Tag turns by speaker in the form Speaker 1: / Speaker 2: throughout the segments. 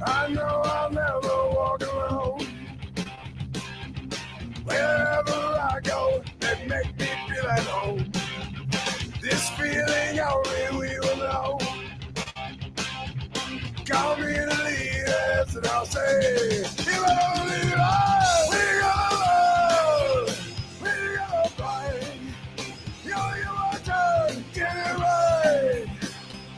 Speaker 1: I know I'll never walk alone. Wherever I go, they make me feel at home. This feeling only we will know. Call me the leaders and I'll say, you better believe us. We gonna love, we gonna fight. You want to get it right.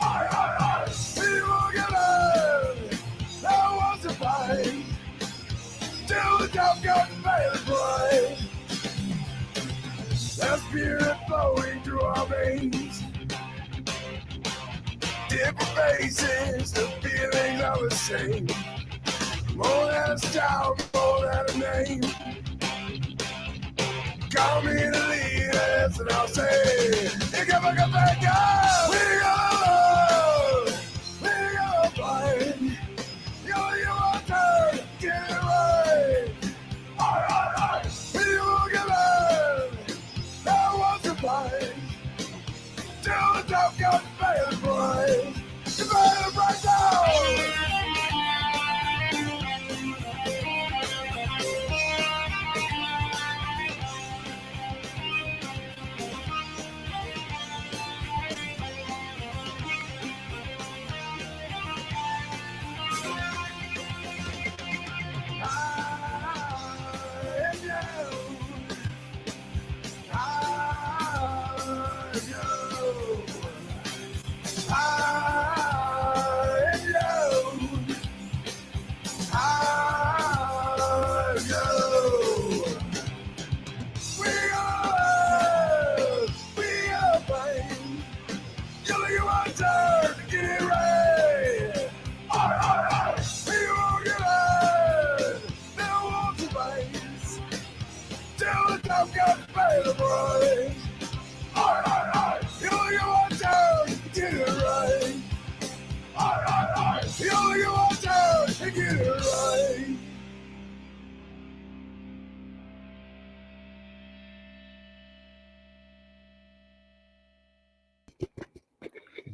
Speaker 1: Aye. We will get it. That was a fight. Till the top got made the price. That spirit flowing through our veins. Different faces, the feelings are the same. More than a style, more than a name. Call me the leaders and I'll say, you can make a bad guy. We gonna love, we gonna fight. You want to get it right. Aye. We will get it. That was a fight. Till the top got paid the price. You better break down.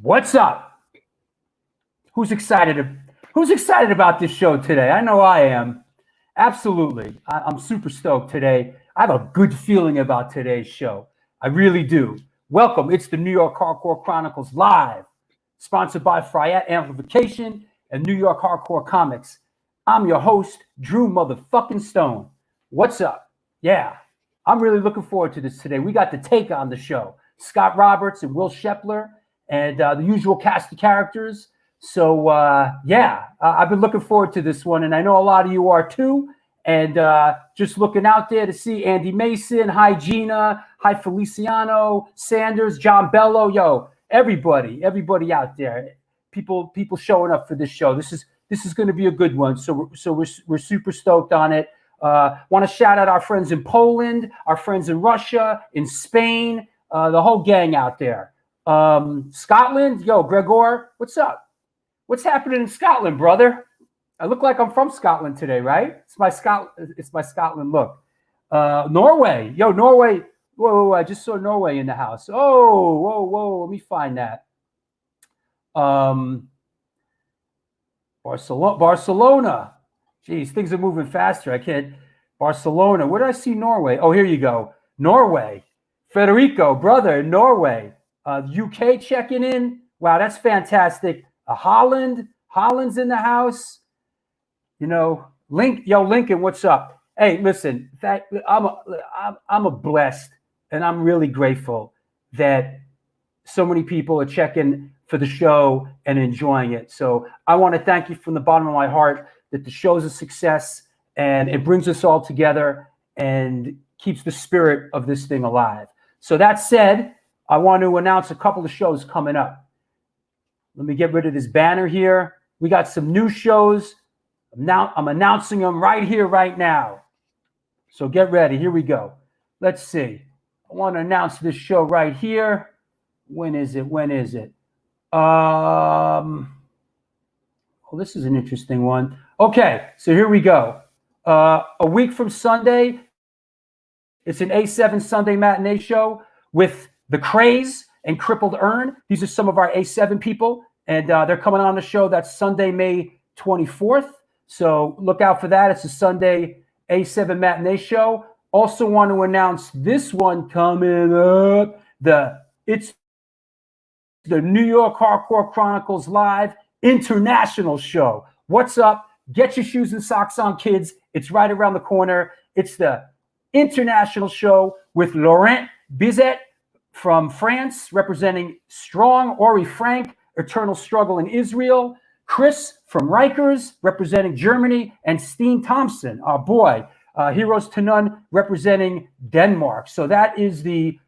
Speaker 2: What's up? Who's excited about this show today? I know I am. Absolutely. I'm super stoked today. I have a good feeling about today's show. I really do. Welcome. It's the New York Hardcore Chronicles Live, sponsored by Fryette Amplification and New York Hardcore Comics. I'm your host, Drew motherfucking Stone. What's up? Yeah, I'm really looking forward to this today. We got the Take on the show. Scott Roberts and Will Shepler and the usual cast of characters. So, I've been looking forward to this one, and I know a lot of you are too. And just looking out there to see Andy Mason, hi Gina, hi Feliciano, Sanders, John Bello, yo, everybody out there, people showing up for this show. This is going to be a good one. So we're super stoked on it. Want to shout out our friends in Poland, our friends in Russia, in Spain, the whole gang out there. Scotland, yo, Gregor, what's up? What's happening in Scotland, brother? I look like I'm from Scotland today, right? It's my Scotland look. Norway, yo, Norway. Whoa, I just saw Norway in the house. Oh, whoa, let me find that. Barcelona. Geez, things are moving faster. I can't. Barcelona. Where did I see Norway? Oh, here you go. Norway. Federico, brother, Norway. UK checking in. Wow, that's fantastic. Holland's in the house. You know, Lincoln, what's up? Hey, listen, I'm a blessed, and I'm really grateful that so many people are checking for the show and enjoying it. So I want to thank you from the bottom of my heart that the show's a success and it brings us all together and keeps the spirit of this thing alive. So that said, I want to announce a couple of shows coming up. Let me get rid of this banner here. We got some new shows. Now I'm announcing them right here, right now. So get ready. Here we go. Let's see. I want to announce this show right here. When is it? Oh, this is an interesting one. Okay, so here we go. A week from Sunday, it's an A7 Sunday matinee show with The Craze and Crippled Earn. These are some of our A7 people, and they're coming on the show. That's Sunday, May 24th. So look out for that. It's a Sunday A7 matinee show. Also want to announce this one coming up. It's the New York Hardcore Chronicles Live International Show. What's up? Get your shoes and socks on, kids. It's right around the corner. It's the international show with Laurent Bizet from France, representing Strong, Ori Frank, Eternal Struggle in Israel, Chris from Rikers, representing Germany, and Steen Thompson, our boy, Heroes to None, representing Denmark. So that is the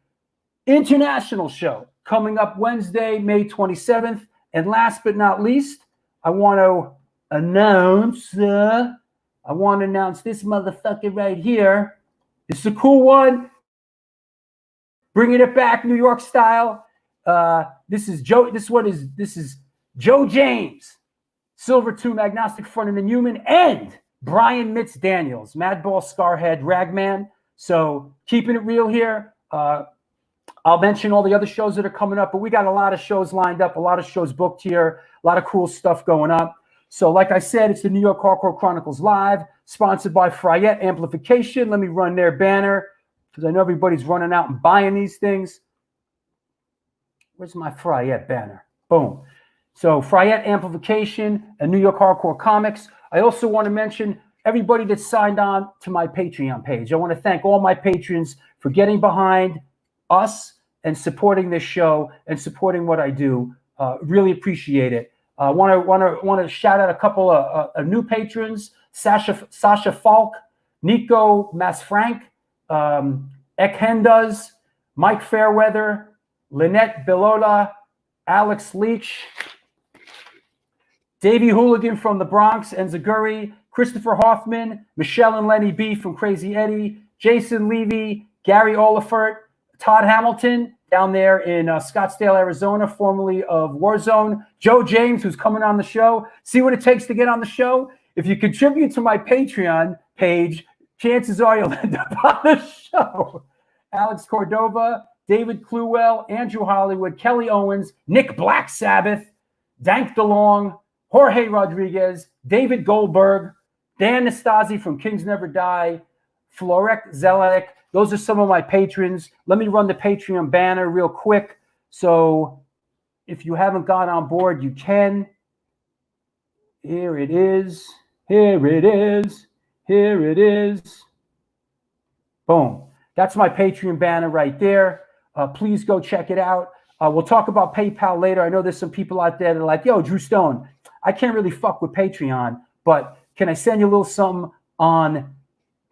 Speaker 2: international show coming up Wednesday, May 27th. And last but not least, I want to announce this motherfucker right here. It's a cool one. Bringing it back, New York style. This is Joe James, Silver Tomb, Agnostic, Fronted and Human, and Brian Mitz Daniels, Madball, Scarhead, Ragman. So keeping it real here. I'll mention all the other shows that are coming up, but we got a lot of shows lined up, a lot of shows booked here, a lot of cool stuff going up. So like I said, it's the New York Hardcore Chronicles Live, sponsored by Fryette Amplification. Let me run their banner because I know everybody's running out and buying these things. Where's my Fryette banner? Boom. So Fryette Amplification and New York Hardcore Comics. I also want to mention everybody that signed on to my Patreon page. I want to thank all my patrons for getting behind us and supporting this show and supporting what I do. Really appreciate it. Want to shout out a couple of new patrons: Sasha Falk, Nico Masfrank, Ekhendas, Mike Fairweather, Lynette Belola, Alex Leach, Davey Hooligan from the Bronx and Zaguri, Christopher Hoffman, Michelle and Lenny B from Crazy Eddie, Jason Levy, Gary Olafert, Todd Hamilton down there in Scottsdale, Arizona, formerly of Warzone, Joe James, who's coming on the show. See what it takes to get on the show? If you contribute to my Patreon page, chances are you'll end up on the show. Alex Cordova, David Cluwell, Andrew Hollywood, Kelly Owens, Nick Black Sabbath, Dank DeLong, Jorge Rodriguez, David Goldberg, Dan Nastasi from Kings Never Die, Florek Zelenik. Those are some of my patrons. Let me run the Patreon banner real quick. So if you haven't got on board, you can. Here it is. Here it is. Here it is. Boom. That's my Patreon banner right there. Please go check it out. We'll talk about PayPal later. I know there's some people out there that are like, yo, Drew Stone, I can't really fuck with Patreon, but can I send you a little something on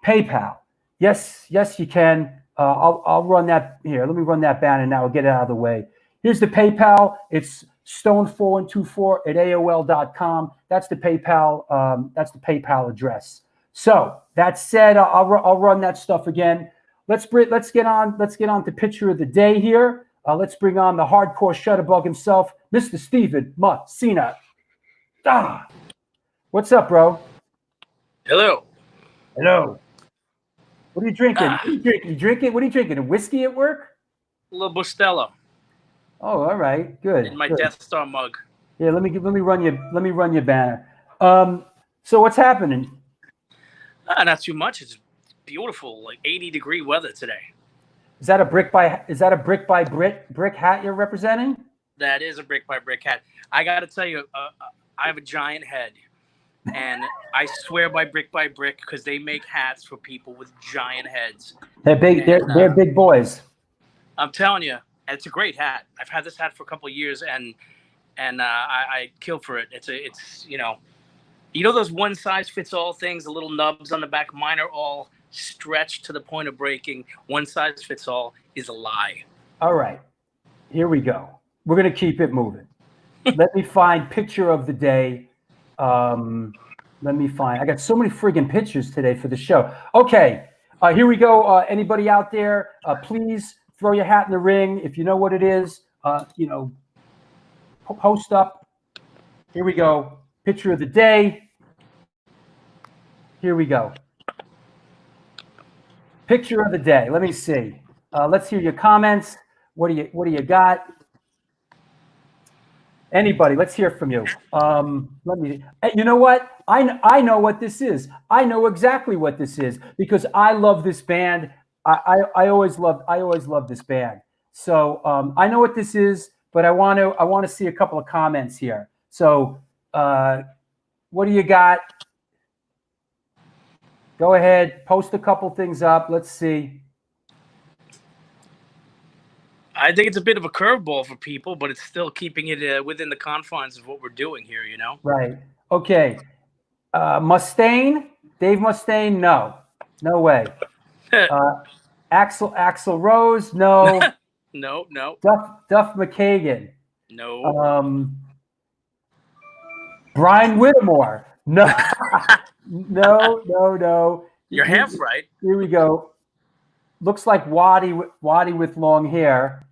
Speaker 2: PayPal? Yes, you can. I'll run that here. Let me run that banner now. I'll get it out of the way. Here's the PayPal. It's stone4124@aol.com. That's the PayPal. That's the PayPal address. So that said, I'll run that stuff again. Let's get on to picture of the day here. Let's bring on the hardcore shutterbug himself, Mr. Steven Messina. What's up, bro?
Speaker 3: Hello.
Speaker 2: What are you drinking? What are you drinking? A whiskey at work?
Speaker 3: A little Bustelo.
Speaker 2: Oh, all right, good.
Speaker 3: In my
Speaker 2: good.
Speaker 3: Death Star mug.
Speaker 2: Yeah, let me run your banner. So what's happening?
Speaker 3: Not too much. It's beautiful, like 80-degree weather today.
Speaker 2: Is that a brick by brick hat you're representing?
Speaker 3: That is a brick by brick hat. I got to tell you, I have a giant head, and I swear by brick because they make hats for people with giant heads.
Speaker 2: They're big. They're big boys.
Speaker 3: I'm telling you, it's a great hat. I've had this hat for a couple of years, and I kill for it. It's you know those one size fits all things. The little nubs on the back. Mine are all stretched to the point of breaking. One size fits all is a lie.
Speaker 2: All right, here we go. We're gonna keep it moving. Let me find picture of the day. Let me find. I got so many friggin' pictures today for the show. Okay, here we go. Anybody out there? Please throw your hat in the ring if you know what it is. Post up. Here we go. Picture of the day. Here we go. Picture of the day. Let me see. Let's hear your comments. What do you got? Anybody? Let's hear from you. Let me. You know what? I know what this is. I know exactly what this is because I love this band. I always loved this band. So I know what this is, but I want to see a couple of comments here. So what do you got? Go ahead, post a couple things up. Let's see.
Speaker 3: I think it's a bit of a curveball for people, but it's still keeping it within the confines of what we're doing here, you know?
Speaker 2: Right. Okay. Mustaine, Dave Mustaine, no way. Axl Rose, no.
Speaker 3: No.
Speaker 2: Duff McKagan,
Speaker 3: No.
Speaker 2: Brian Whittemore, no. No.
Speaker 3: You're half right.
Speaker 2: Here we go. Looks like Waddy with long hair.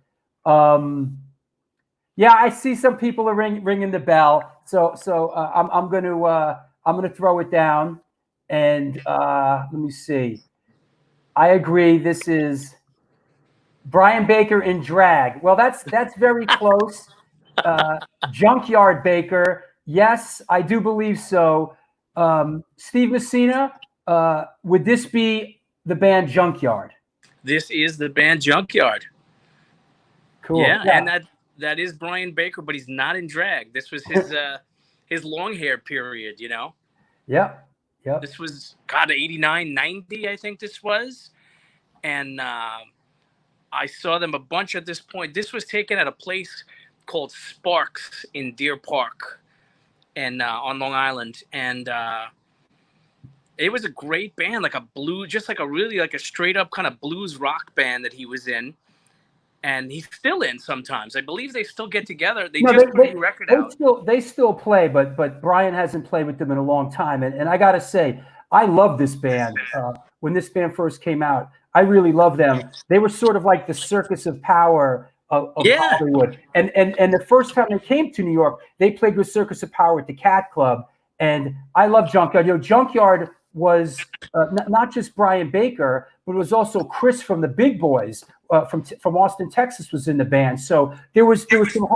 Speaker 2: Yeah, I see some people are ringing the bell. So I'm gonna throw it down, and let me see. I agree. This is Brian Baker in drag. Well, that's very close. Junkyard Baker. Yes, I do believe so. Steve Messina, would this be the band Junkyard?
Speaker 3: This is the band Junkyard.
Speaker 2: Cool.
Speaker 3: Yeah, and that is Brian Baker, but he's not in drag. This was his long hair period, you know?
Speaker 2: Yep.
Speaker 3: This was, God, 89, 90, I think this was. And I saw them a bunch at this point. This was taken at a place called Sparks in Deer Park and on Long Island. And it was a great band, like a blues, just like a straight up kind of blues rock band that he was in. And he's still in sometimes. I believe they still get together. They put a new record out.
Speaker 2: They still play, but Brian hasn't played with them in a long time. And I got to say, I love this band. When this band first came out, I really loved them. They were sort of like the Circus of Power of Hollywood. And the first time they came to New York, they played with Circus of Power at the Cat Club. And I love Junkyard. You know, Junkyard was not just Brian Baker, but it was also Chris from the Big Boys from Austin, Texas, was in the band. So there was some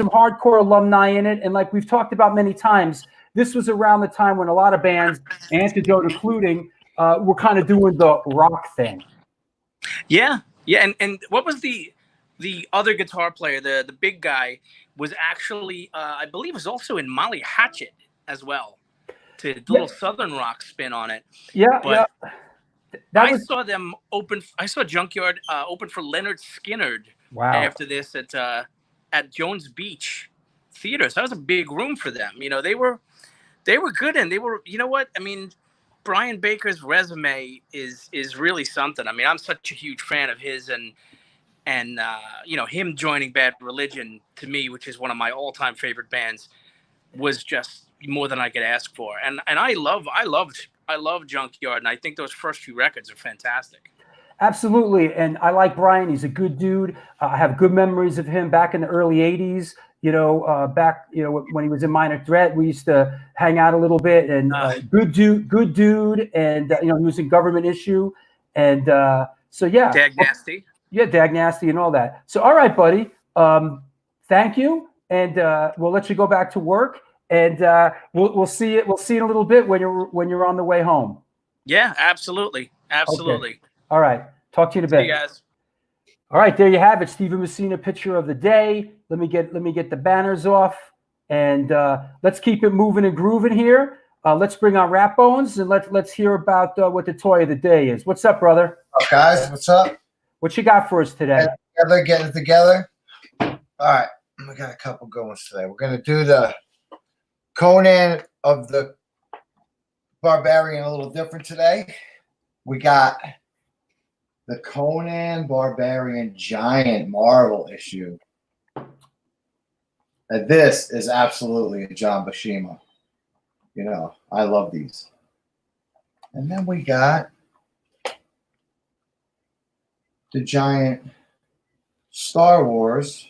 Speaker 2: hardcore alumni in it, and like we've talked about many times, this was around the time when a lot of bands, Anecdote including, were kind of doing the rock thing.
Speaker 3: Yeah, and what was the other guitar player, the big guy, was actually I believe was also in Molly Hatchet as well. To a little southern rock spin on it. But I saw them open. I saw Junkyard open for Leonard Skinnard after this at Jones Beach Theater. So that was a big room for them. You know, they were good, and they were. You know what? I mean, Brian Baker's resume is really something. I mean, I'm such a huge fan of his, and you know, him joining Bad Religion to me, which is one of my all-time favorite bands, was just more than I could ask for. And I love Junkyard, and I think those first few records are fantastic.
Speaker 2: Absolutely. And I like Brian. He's a good dude. I have good memories of him back in the early 80s, you know, when he was in Minor Threat. We used to hang out a little bit, and good dude. And, you know, he was in Government Issue. And so, yeah.
Speaker 3: Dag Nasty.
Speaker 2: Yeah, Dag Nasty and all that. So, all right, buddy. Thank you. And we'll let you go back to work. And we'll see it. We'll see in a little bit when you're on the way home.
Speaker 3: Yeah, absolutely.
Speaker 2: Okay. All right. Talk to you in a bit.
Speaker 3: See you guys.
Speaker 2: All right, there you have it. Steven Messina picture of the day. Let me get the banners off, and let's keep it moving and grooving here. Let's bring on Rat Bones, and let's hear about what the toy of the day is. What's up, brother?
Speaker 1: What's up, guys? What's up?
Speaker 2: What you got for us today?
Speaker 1: Getting it together. All right, we got a couple good ones today. We're gonna do the Conan of the Barbarian a little different today. We got the Conan Barbarian Giant Marvel issue. And this is absolutely a John Buscema. You know, I love these. And then we got the Giant Star Wars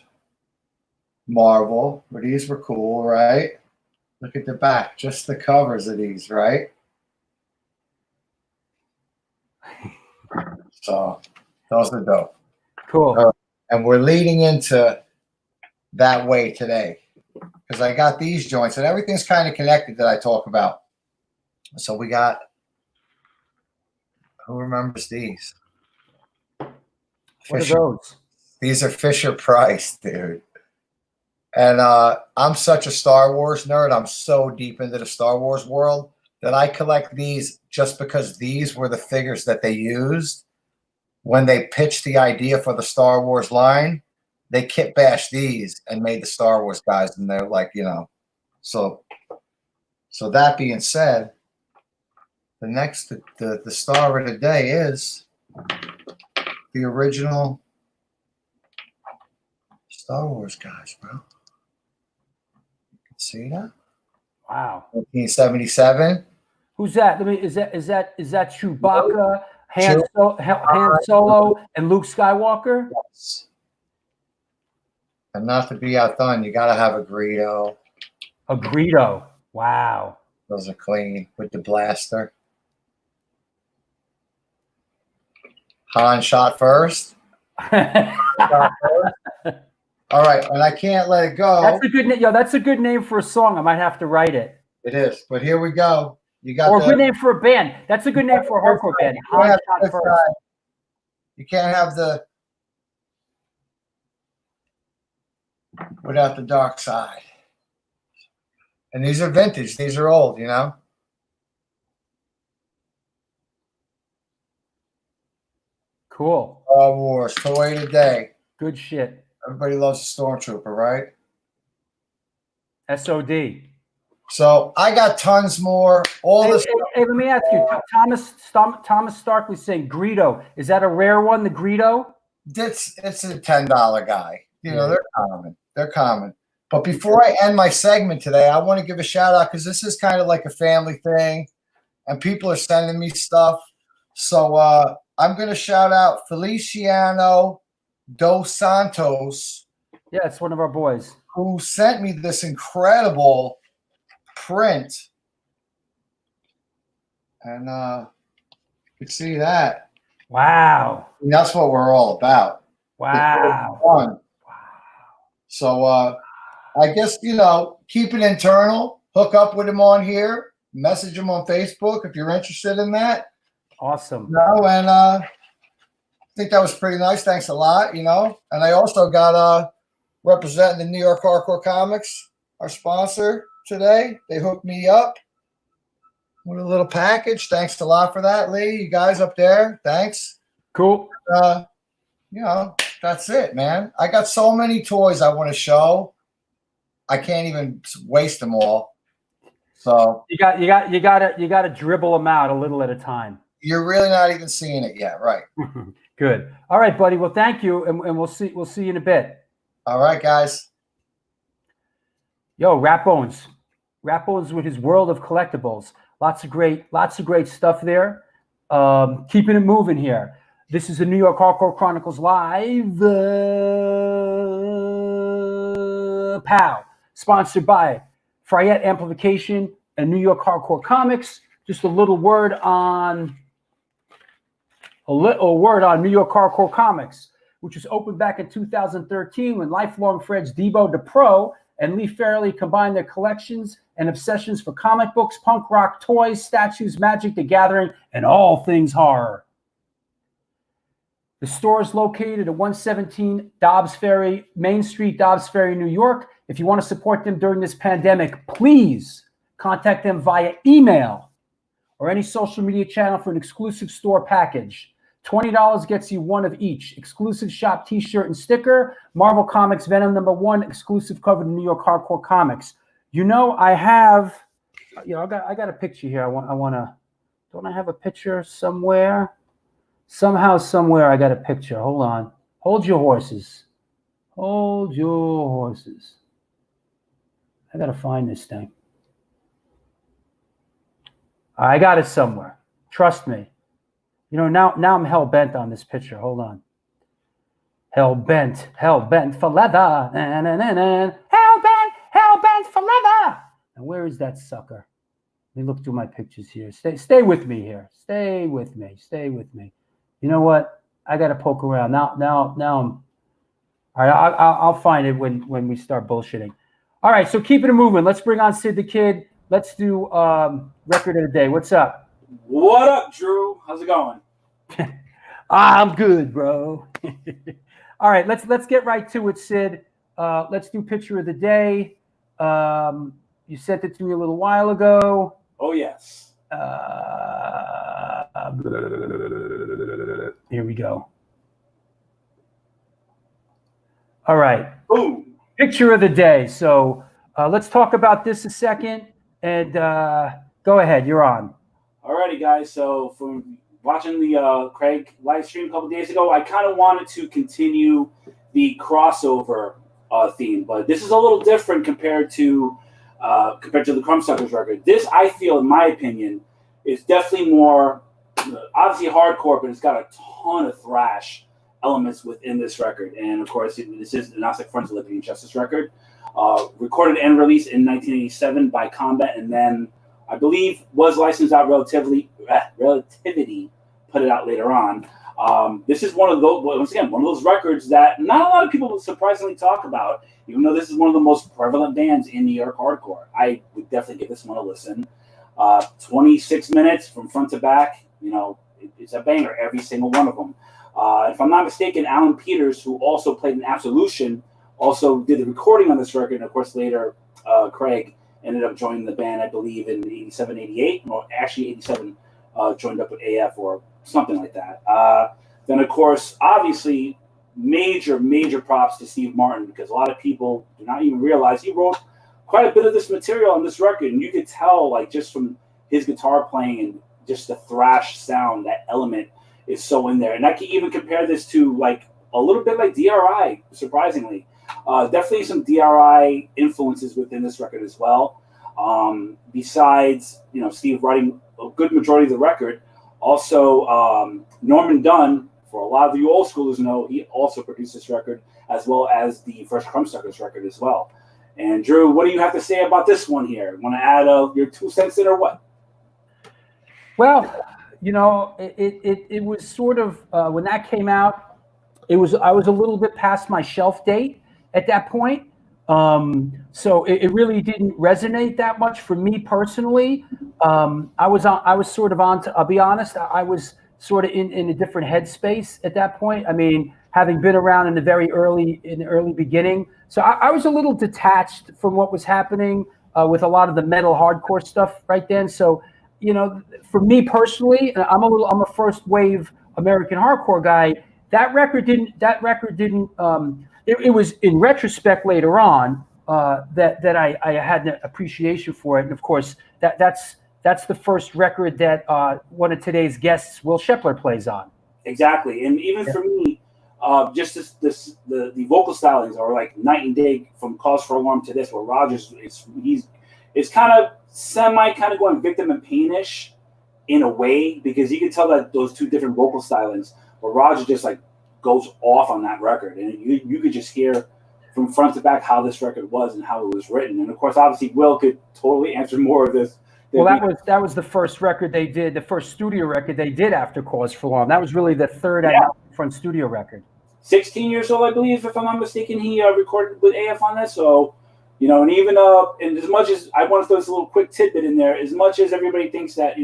Speaker 1: Marvel, where these were cool, right? Look at the back, just the covers of these, right? So those are dope.
Speaker 2: Cool.
Speaker 1: And we're leading into that way today.
Speaker 4: because I got these joints, and everything's kind of connected that I talk about. So we got, who remembers these?
Speaker 2: What are those?
Speaker 4: These are Fisher Price, dude. And I'm such a Star Wars nerd. I'm so deep into the Star Wars world that I collect these just because these were the figures that they used when they pitched the idea for the Star Wars line. They kit bashed these and made the Star Wars guys, and they're like, you know. So that being said, the star of the day is the original Star Wars guys, bro. You can see that?
Speaker 2: Wow.
Speaker 4: 1977.
Speaker 2: Who's that? Is that Chewbacca, Han Solo, and Luke Skywalker?
Speaker 4: Yes. And not to be outdone, you gotta have a Greedo.
Speaker 2: A Greedo. Wow.
Speaker 4: Those are clean with the blaster. Han shot first. All right, and I can't let it go.
Speaker 2: That's a good name. Yo, that's a good name for a song. I might have to write it.
Speaker 4: It is, but here we go. You got
Speaker 2: a good name for a band. That's a good name for a hardcore band. Han shot first.
Speaker 4: You can't have the without the dark side. And these are vintage. These are old, you know.
Speaker 2: Cool.
Speaker 4: Star Wars, toy of the day.
Speaker 2: Good shit.
Speaker 4: Everybody loves a Stormtrooper, right?
Speaker 2: SOD.
Speaker 4: So I got tons more. Hey,
Speaker 2: let me ask you. Thomas Stark was saying Greedo. Is that a rare one, the Greedo?
Speaker 4: It's a $10 guy. You know, they're common. They're common. But before I end my segment today, I want to give a shout out because this is kind of like a family thing, and people are sending me stuff. So I'm going to shout out Feliciano Dos Santos.
Speaker 2: Yeah, it's one of our boys.
Speaker 4: Who sent me this incredible print. And you can see that.
Speaker 2: Wow.
Speaker 4: And that's what we're all about.
Speaker 2: Wow.
Speaker 4: Wow. So I guess, you know, keep it internal. Hook up with him on here. Message him on Facebook if you're interested in that.
Speaker 2: Awesome.
Speaker 4: You know, and I think that was pretty nice. Thanks a lot, you know. And I also got representing the New York Hardcore Comics, our sponsor today. They hooked me up with a little package. Thanks a lot for that, Lee. You guys up there, thanks.
Speaker 2: Cool.
Speaker 4: You know, that's it, man. I got so many toys I want to show. I can't even waste them all. So
Speaker 2: you gotta dribble them out a little at a time.
Speaker 4: You're really not even seeing it yet, right?
Speaker 2: Good. All right, buddy. Well, thank you, and we'll see you in a bit.
Speaker 4: All right, guys.
Speaker 2: Yo, Rat Bones with his world of collectibles. Lots of great stuff there. Keeping it moving here. This is the New York Hardcore Chronicles Live. POW. Sponsored by Fryette Amplification and New York Hardcore Comics. Just a little word on New York Hardcore Comics, which was opened back in 2013 when lifelong friends Debo DePro and Lee Fairley combined their collections and obsessions for comic books, punk rock, toys, statues, Magic the Gathering, and all things horror. The store is located at 117 Dobbs Ferry, Main Street, Dobbs Ferry, New York. If you want to support them during this pandemic, please contact them via email or any social media channel for an exclusive store package. $20 gets you one of each. Exclusive shop t-shirt and sticker, Marvel Comics Venom #1, exclusive cover to New York Hardcore Comics. You know, I got a picture here. Don't I have a picture somewhere? Somehow, somewhere, I got a picture. Hold on. Hold your horses. Hold your horses. I got to find this thing. I got it somewhere. Trust me. You know, now I'm hell-bent on this picture. Hold on. Hell-bent for leather. Hell-bent for leather. And where is that sucker? Let me look through my pictures here. Stay with me here. Stay with me. You know what? I got to poke around. Now I'm all right. I'll find it when we start bullshitting. All right, so keeping it moving. Let's bring on Sid the Kid. Let's do record of the day. What's up?
Speaker 5: What up, Drew? How's it going?
Speaker 2: I'm good, bro. All right, let's get right to it, Sid. Let's do picture of the day. You sent it to me a little while ago.
Speaker 5: Oh, yes.
Speaker 2: Here we go. All right.
Speaker 5: Boom.
Speaker 2: Picture of the day. So let's talk about this a second. And go ahead. You're on.
Speaker 5: Alrighty, guys. So from watching the Craig live stream a couple days ago, I kind of wanted to continue the crossover theme, but this is a little different compared to the Crumbsuckers record. This, I feel, in my opinion, is definitely more obviously hardcore, but it's got a ton of thrash elements within this record. And of course, this is the Agnostic Friends of Liberty and Justice record, recorded and released in 1987 by Combat, and then I believe was licensed out Relativity put it out later on. This is one of those, once again, one of those records that not a lot of people surprisingly talk about, even though this is one of the most prevalent bands in New York hardcore. I would definitely give this one a listen. 26 minutes from front to back, it's a banger, every single one of them. If I'm not mistaken, Alan Peters, who also played in Absolution, also did the recording on this record. And of course, later, Craig ended up joining the band, I believe, in 87, 88, or actually 87, joined up with AF or something like that. Then, of course, obviously, major props to Steve Martin, because a lot of people do not even realize he wrote quite a bit of this material on this record. And you could tell, like, just from his guitar playing and just the thrash sound, that element is so in there. And I can even compare this to, like, a little bit like DRI, surprisingly. Definitely some DRI influences within this record as well. Besides, Steve writing a good majority of the record, also Norman Dunn, for a lot of you old schoolers know, he also produced this record, as well as the first Crumbsuckers record as well. And Drew, what do you have to say about this one here? Want to add your 2 cents in or what?
Speaker 2: Well, it was sort of when that came out, I was a little bit past my shelf date at that point. So it really didn't resonate that much for me personally. I was sort of on to, I'll be honest, I was sort of in a different headspace at that point. I mean, having been around in the early beginning. So I was a little detached from what was happening with a lot of the metal hardcore stuff right then. So, for me personally, I'm a first wave American hardcore guy. That record didn't, it was in retrospect later on that I had an appreciation for it. And of course, that's the first record that one of today's guests, Will Shepler, plays on. Exactly.
Speaker 5: And even for me, just the vocal stylings are like night and day from Cause for Alarm to this, where Rogers is kind of kind of going Victim and Pain-ish in a way, because you can tell that those two different vocal stylings, where Roger just like goes off on that record, and you could just hear from front to back how this record was and how it was written. And of course, obviously, Will could totally answer more of this.
Speaker 2: Well, that was the first record they did, the first studio record they did after Cause for Alarm. That was really the third front studio record.
Speaker 5: 16 years old, I believe, if I'm not mistaken, he recorded with AF on this. So, and even and as much as I want to throw this little quick tidbit in there, as much as everybody thinks that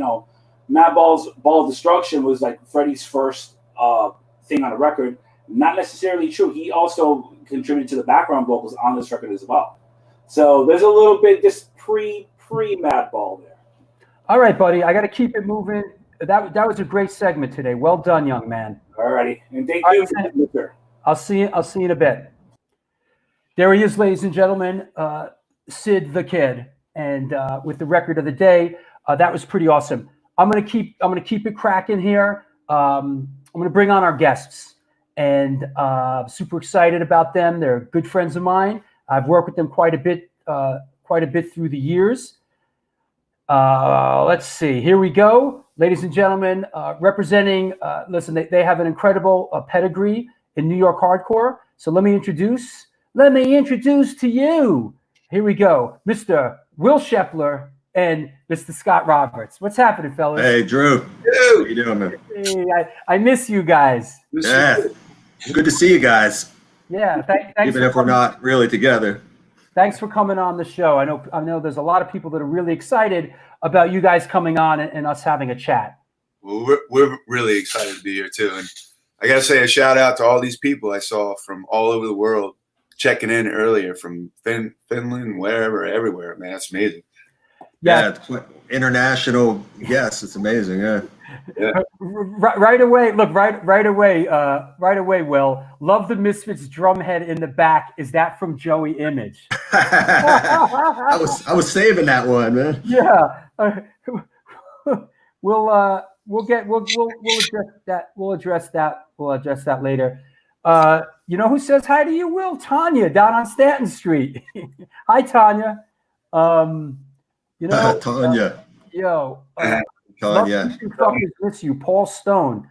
Speaker 5: Madball's Ball of Destruction was like Freddie's first thing on a record, not necessarily true. He also contributed to the background vocals on this record as well. So there's a little bit this pre Madball there.
Speaker 2: All right, buddy, I got to keep it moving. That was a great segment today. Well done, young man.
Speaker 5: All righty, and thank you, sir.
Speaker 2: I'll see you in a bit. There he is, ladies and gentlemen, Sid the Kid, and with the record of the day. That was pretty awesome. I'm gonna keep it cracking here. I'm gonna bring on our guests, and super excited about them. They're good friends of mine. I've worked with them quite a bit through the years. Let's see. Here we go, ladies and gentlemen. Representing, listen, they have an incredible pedigree in New York hardcore. So let me introduce to you. Here we go, Mr. Will Shepler and Mr. Scott Roberts. What's happening, fellas?
Speaker 6: Hey, Drew. How you doing, man?
Speaker 2: Hey, I miss you guys.
Speaker 6: Yeah. Good to see you guys.
Speaker 2: Yeah, thanks.
Speaker 6: Even if we're not really together.
Speaker 2: Thanks for coming on the show. I know there's a lot of people that are really excited about you guys coming on and us having a chat.
Speaker 6: Well, we're really excited to be here too. And I got to say a shout out to all these people I saw from all over the world checking in earlier from Finland, wherever, everywhere. Man, that's amazing.
Speaker 7: Yeah, it's international. Yes, it's amazing. Yeah.
Speaker 2: Right away. Look, right away. Will, love the Misfits drumhead in the back. Is that from Joey Image?
Speaker 7: I was saving that one, man.
Speaker 2: Yeah. We'll address that later. You know who says hi to you, Will? Tanya down on Stanton Street. Hi, Tanya. You know,
Speaker 7: Tanya.
Speaker 2: Tanya. Fuckers miss you, Paul Stone.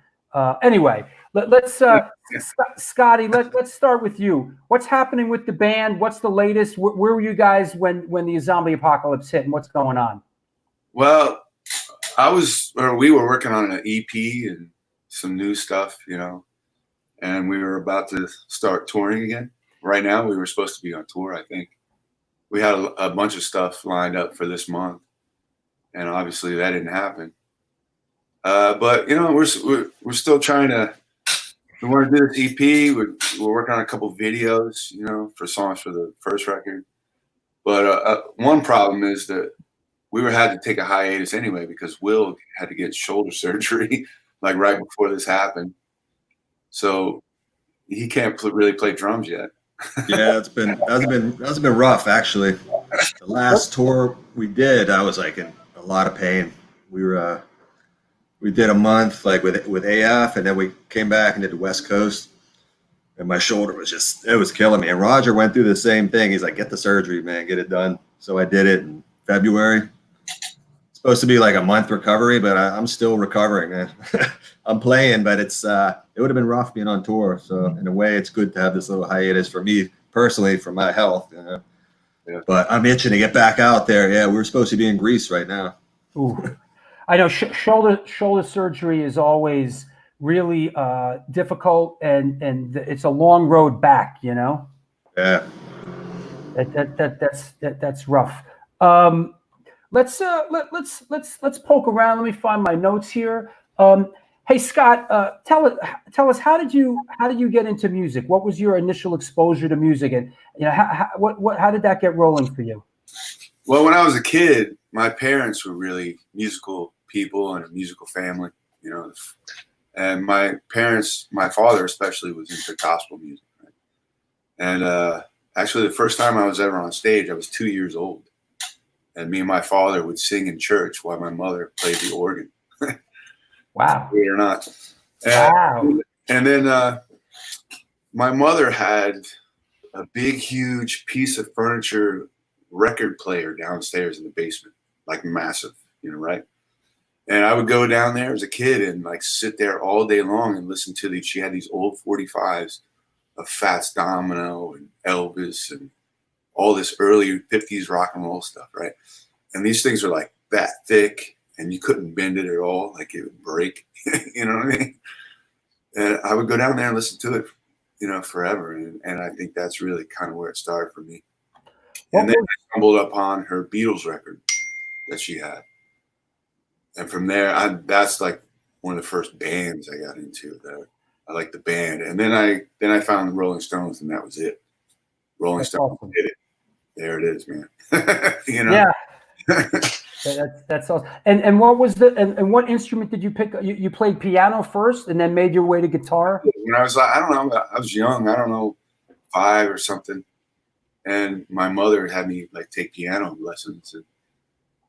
Speaker 2: Anyway, let's Scotty. Let's start with you. What's happening with the band? What's the latest? Where were you guys when the zombie apocalypse hit, and what's going on?
Speaker 6: Well, we were working on an EP and some new stuff, you know, and we were about to start touring again. Right now, we were supposed to be on tour, I think. We had a bunch of stuff lined up for this month, and obviously that didn't happen. But you know, we're still trying to. We want to do this EP. We're working on a couple of videos, you know, for songs for the first record. But one problem is that we had to take a hiatus anyway because Will had to get shoulder surgery like right before this happened, so he can't really play drums yet.
Speaker 7: Yeah, that's been rough actually. The last tour we did, I was like in a lot of pain. We did a month like with AF, and then we came back and did the West Coast, and my shoulder was killing me. And Roger went through the same thing. He's like, "Get the surgery, man, get it done." So I did it in February. It's supposed to be like a month recovery, but I'm still recovering, man. I'm playing, but it would have been rough being on tour. So in a way, it's good to have this little hiatus for me personally, for my health. You know? Yeah. But I'm itching to get back out there. Yeah, we're supposed to be in Greece right now.
Speaker 2: Ooh. I know shoulder surgery is always really difficult, and it's a long road back. You know.
Speaker 7: Yeah.
Speaker 2: That's rough. Let's poke around. Let me find my notes here. Hey Scott, tell us how did you get into music? What was your initial exposure to music, and you know how did that get rolling for you?
Speaker 6: Well, when I was a kid, my parents were really musical people and a musical family, you know, and my father especially was into gospel music, right? And actually, the first time I was ever on stage, I was 2 years old, and me and my father would sing in church while my mother played the organ.
Speaker 2: Wow.
Speaker 6: Believe it or not.
Speaker 2: Wow.
Speaker 6: And then my mother had a big, huge piece of furniture record player downstairs in the basement, like massive, you know, right? And I would go down there as a kid and like sit there all day long and listen to she had these old 45s of Fats Domino and Elvis and all this early 50s rock and roll stuff, right? And these things are like that thick, and you couldn't bend it at all, like it would break. You know what I mean? And I would go down there and listen to it, you know, forever. And I think that's really kind of where it started for me. And then I stumbled upon her Beatles record that she had. And from there, that's like one of the first bands I got into. That I liked the band. And then I found the Rolling Stones, and that was it. Rolling Stones did it. There it is, man. You know?
Speaker 2: Yeah. That's awesome. And what was and what instrument did you pick? You played piano first, and then made your way to guitar.
Speaker 6: When I was like, I don't know, I was young. I don't know, 5 or something. And my mother had me like take piano lessons. And,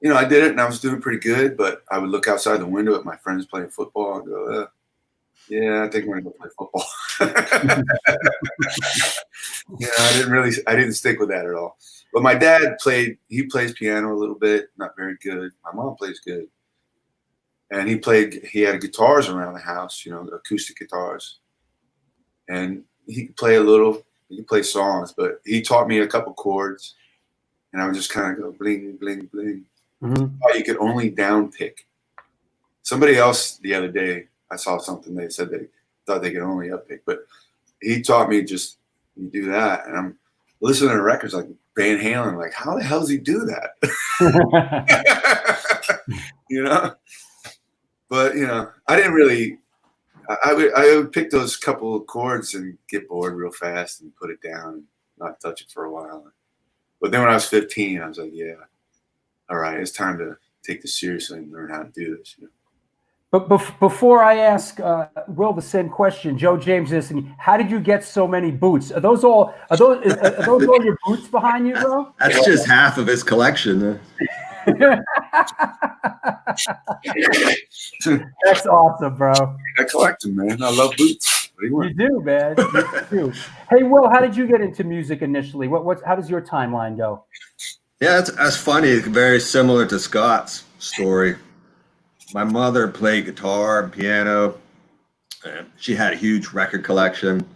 Speaker 6: you know, I did it, and I was doing pretty good. But I would look outside the window at my friends playing football and go, "Yeah, I think I'm gonna go play football." Yeah, I didn't stick with that at all. But my dad plays piano a little bit, not very good. My mom plays good. And he had guitars around the house, you know, acoustic guitars. And he could play a little, he could play songs, but he taught me a couple chords, and I would just kind of go bling, bling, bling.
Speaker 2: Mm-hmm.
Speaker 6: You could only down pick. Somebody else the other day, I saw something, they said they thought they could only up pick, but he taught me just, you do that. And listen to the records like Van Halen, like how the hell does he do that? You know, but you know, I didn't really. I would pick those couple of chords and get bored real fast and put it down and not touch it for a while. But then when I was 15, I was like, yeah, all right, it's time to take this seriously and learn how to do this. You know?
Speaker 2: But before I ask Will the same question, Joe James is asking, how did you get so many boots? Are those all all your boots behind you, bro?
Speaker 7: That's just half of his collection.
Speaker 2: That's awesome, bro.
Speaker 6: I collect them, man. I love boots. What do you want?
Speaker 2: You do, man. You do. Hey, Will, how did you get into music initially? How does your timeline go?
Speaker 7: Yeah, that's funny. Very similar to Scott's story. My mother played guitar and piano. And she had a huge record collection,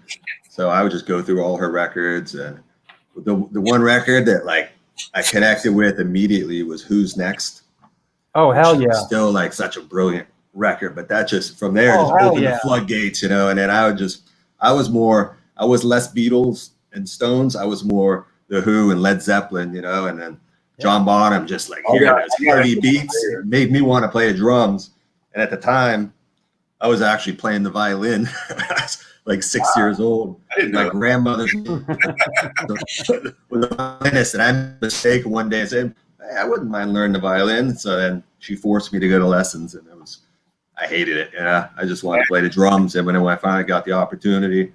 Speaker 7: so I would just go through all her records. And the one record that like I connected with immediately was "Who's Next."
Speaker 2: Oh, hell yeah!
Speaker 7: Still like such a brilliant record, but that just from there just opened the floodgates, you know. And then I was less Beatles and Stones. I was more The Who and Led Zeppelin, you know. And then John Bonham, just like hearing those heavy beats, it made me want to play the drums. And at the time, I was actually playing the violin. I was like 6 years old. My grandmother was a violinist, and I made a mistake one day and said, hey, I wouldn't mind learning the violin. So then she forced me to go to lessons, and I hated it. Yeah, I just wanted to play the drums. And when I finally got the opportunity,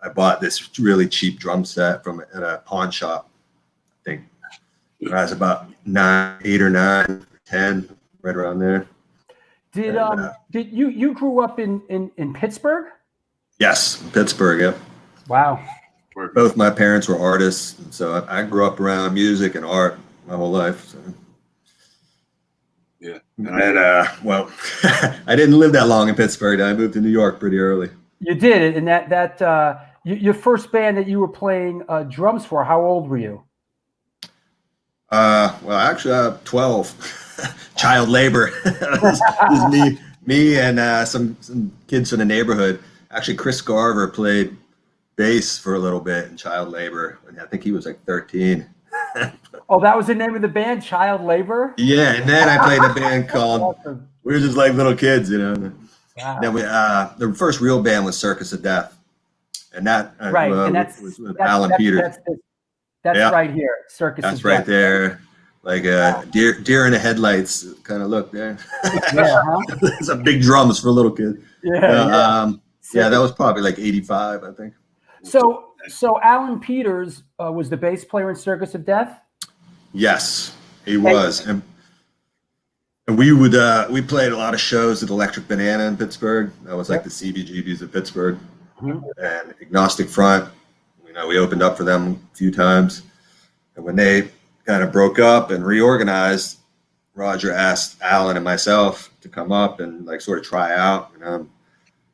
Speaker 7: I bought this really cheap drum set at a pawn shop. I think when I was about 8 or 9, or 10, right around there.
Speaker 2: Did you grew up in Pittsburgh?
Speaker 7: Yes, Pittsburgh. Yep.
Speaker 2: Wow.
Speaker 7: Both my parents were artists, and so I grew up around music and art my whole life. So.
Speaker 6: Yeah.
Speaker 7: And well, I didn't live that long in Pittsburgh. I moved to New York pretty early.
Speaker 2: You did, and your first band that you were playing drums for. How old were you?
Speaker 7: Well, actually, 12. Child labor. It was me and some kids from the neighborhood. Actually, Chris Garver played bass for a little bit in child labor, and I think he was like 13.
Speaker 2: Oh, that was the name of the band, Child Labor?
Speaker 7: Yeah, and then I played a band called we were just like little kids, you know.
Speaker 2: Wow.
Speaker 7: Then the first real band was Circus of Death, and that
Speaker 2: and that's
Speaker 7: with Alan Peters.
Speaker 2: That's right here, Circus of Death.
Speaker 7: That's right there. Like deer in the headlights kind of look there.
Speaker 2: Yeah, huh?
Speaker 7: Some big drums for a little kid.
Speaker 2: Yeah,
Speaker 7: yeah, that was probably like 85, I think.
Speaker 2: So Alan Peters was the bass player in Circus of Death?
Speaker 7: Yes, he was. And we played a lot of shows at Electric Banana in Pittsburgh. That was like the CBGBs of Pittsburgh. Mm-hmm. And Agnostic Front, you know, we opened up for them a few times. And when they kind of broke up and reorganized, Roger asked Alan and myself to come up and like sort of try out.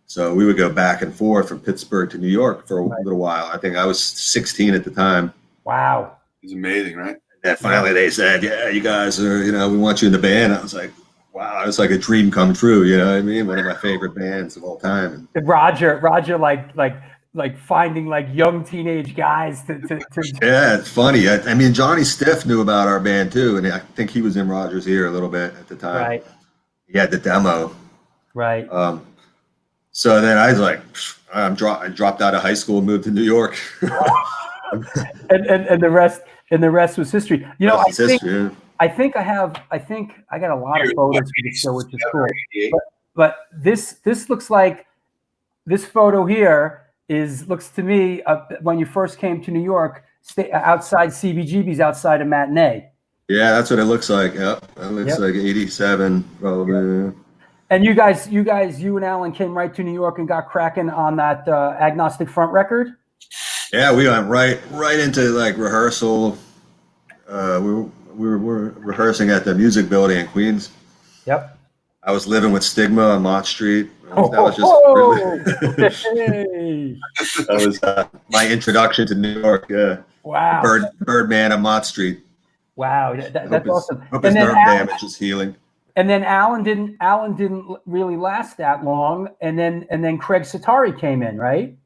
Speaker 7: So we would go back and forth from Pittsburgh to New York for a little while. I think I was 16 at the time.
Speaker 2: Wow.
Speaker 6: It's amazing, right?
Speaker 7: And finally they said, yeah, you guys are, you know, we want you in the band. I was like, wow, it's like a dream come true. You know what I mean? One of my favorite bands of all time.
Speaker 2: And Roger like finding like young teenage guys to
Speaker 7: Yeah, it's funny. I mean, Johnny Stiff knew about our band too, and I think he was in Roger's ear a little bit at the time.
Speaker 2: Right.
Speaker 7: He had the demo.
Speaker 2: Right.
Speaker 7: So then I was like, I dropped out of high school and moved to New York.
Speaker 2: and the rest was history. You know, I think I got a lot of photos for the show, which is cool. But this looks like this photo here looks to me when you first came to New York, outside CBGB's, outside of Matinee.
Speaker 7: Yeah, that's what it looks like. Yep, that looks like 87 probably.
Speaker 2: And you and Alan came right to New York and got cracking on that Agnostic Front record.
Speaker 7: Yeah, we went right into like rehearsal. We were rehearsing at the Music Building in Queens.
Speaker 2: Yep.
Speaker 7: I was living with Stigma on Mott Street. That was my introduction to New York. Yeah.
Speaker 2: Wow.
Speaker 7: Birdman on Mott Street.
Speaker 2: Wow, that's awesome.
Speaker 7: Hope his nerve damage is healing.
Speaker 2: And then Alan didn't really last that long. And then Craig Satari came in, right?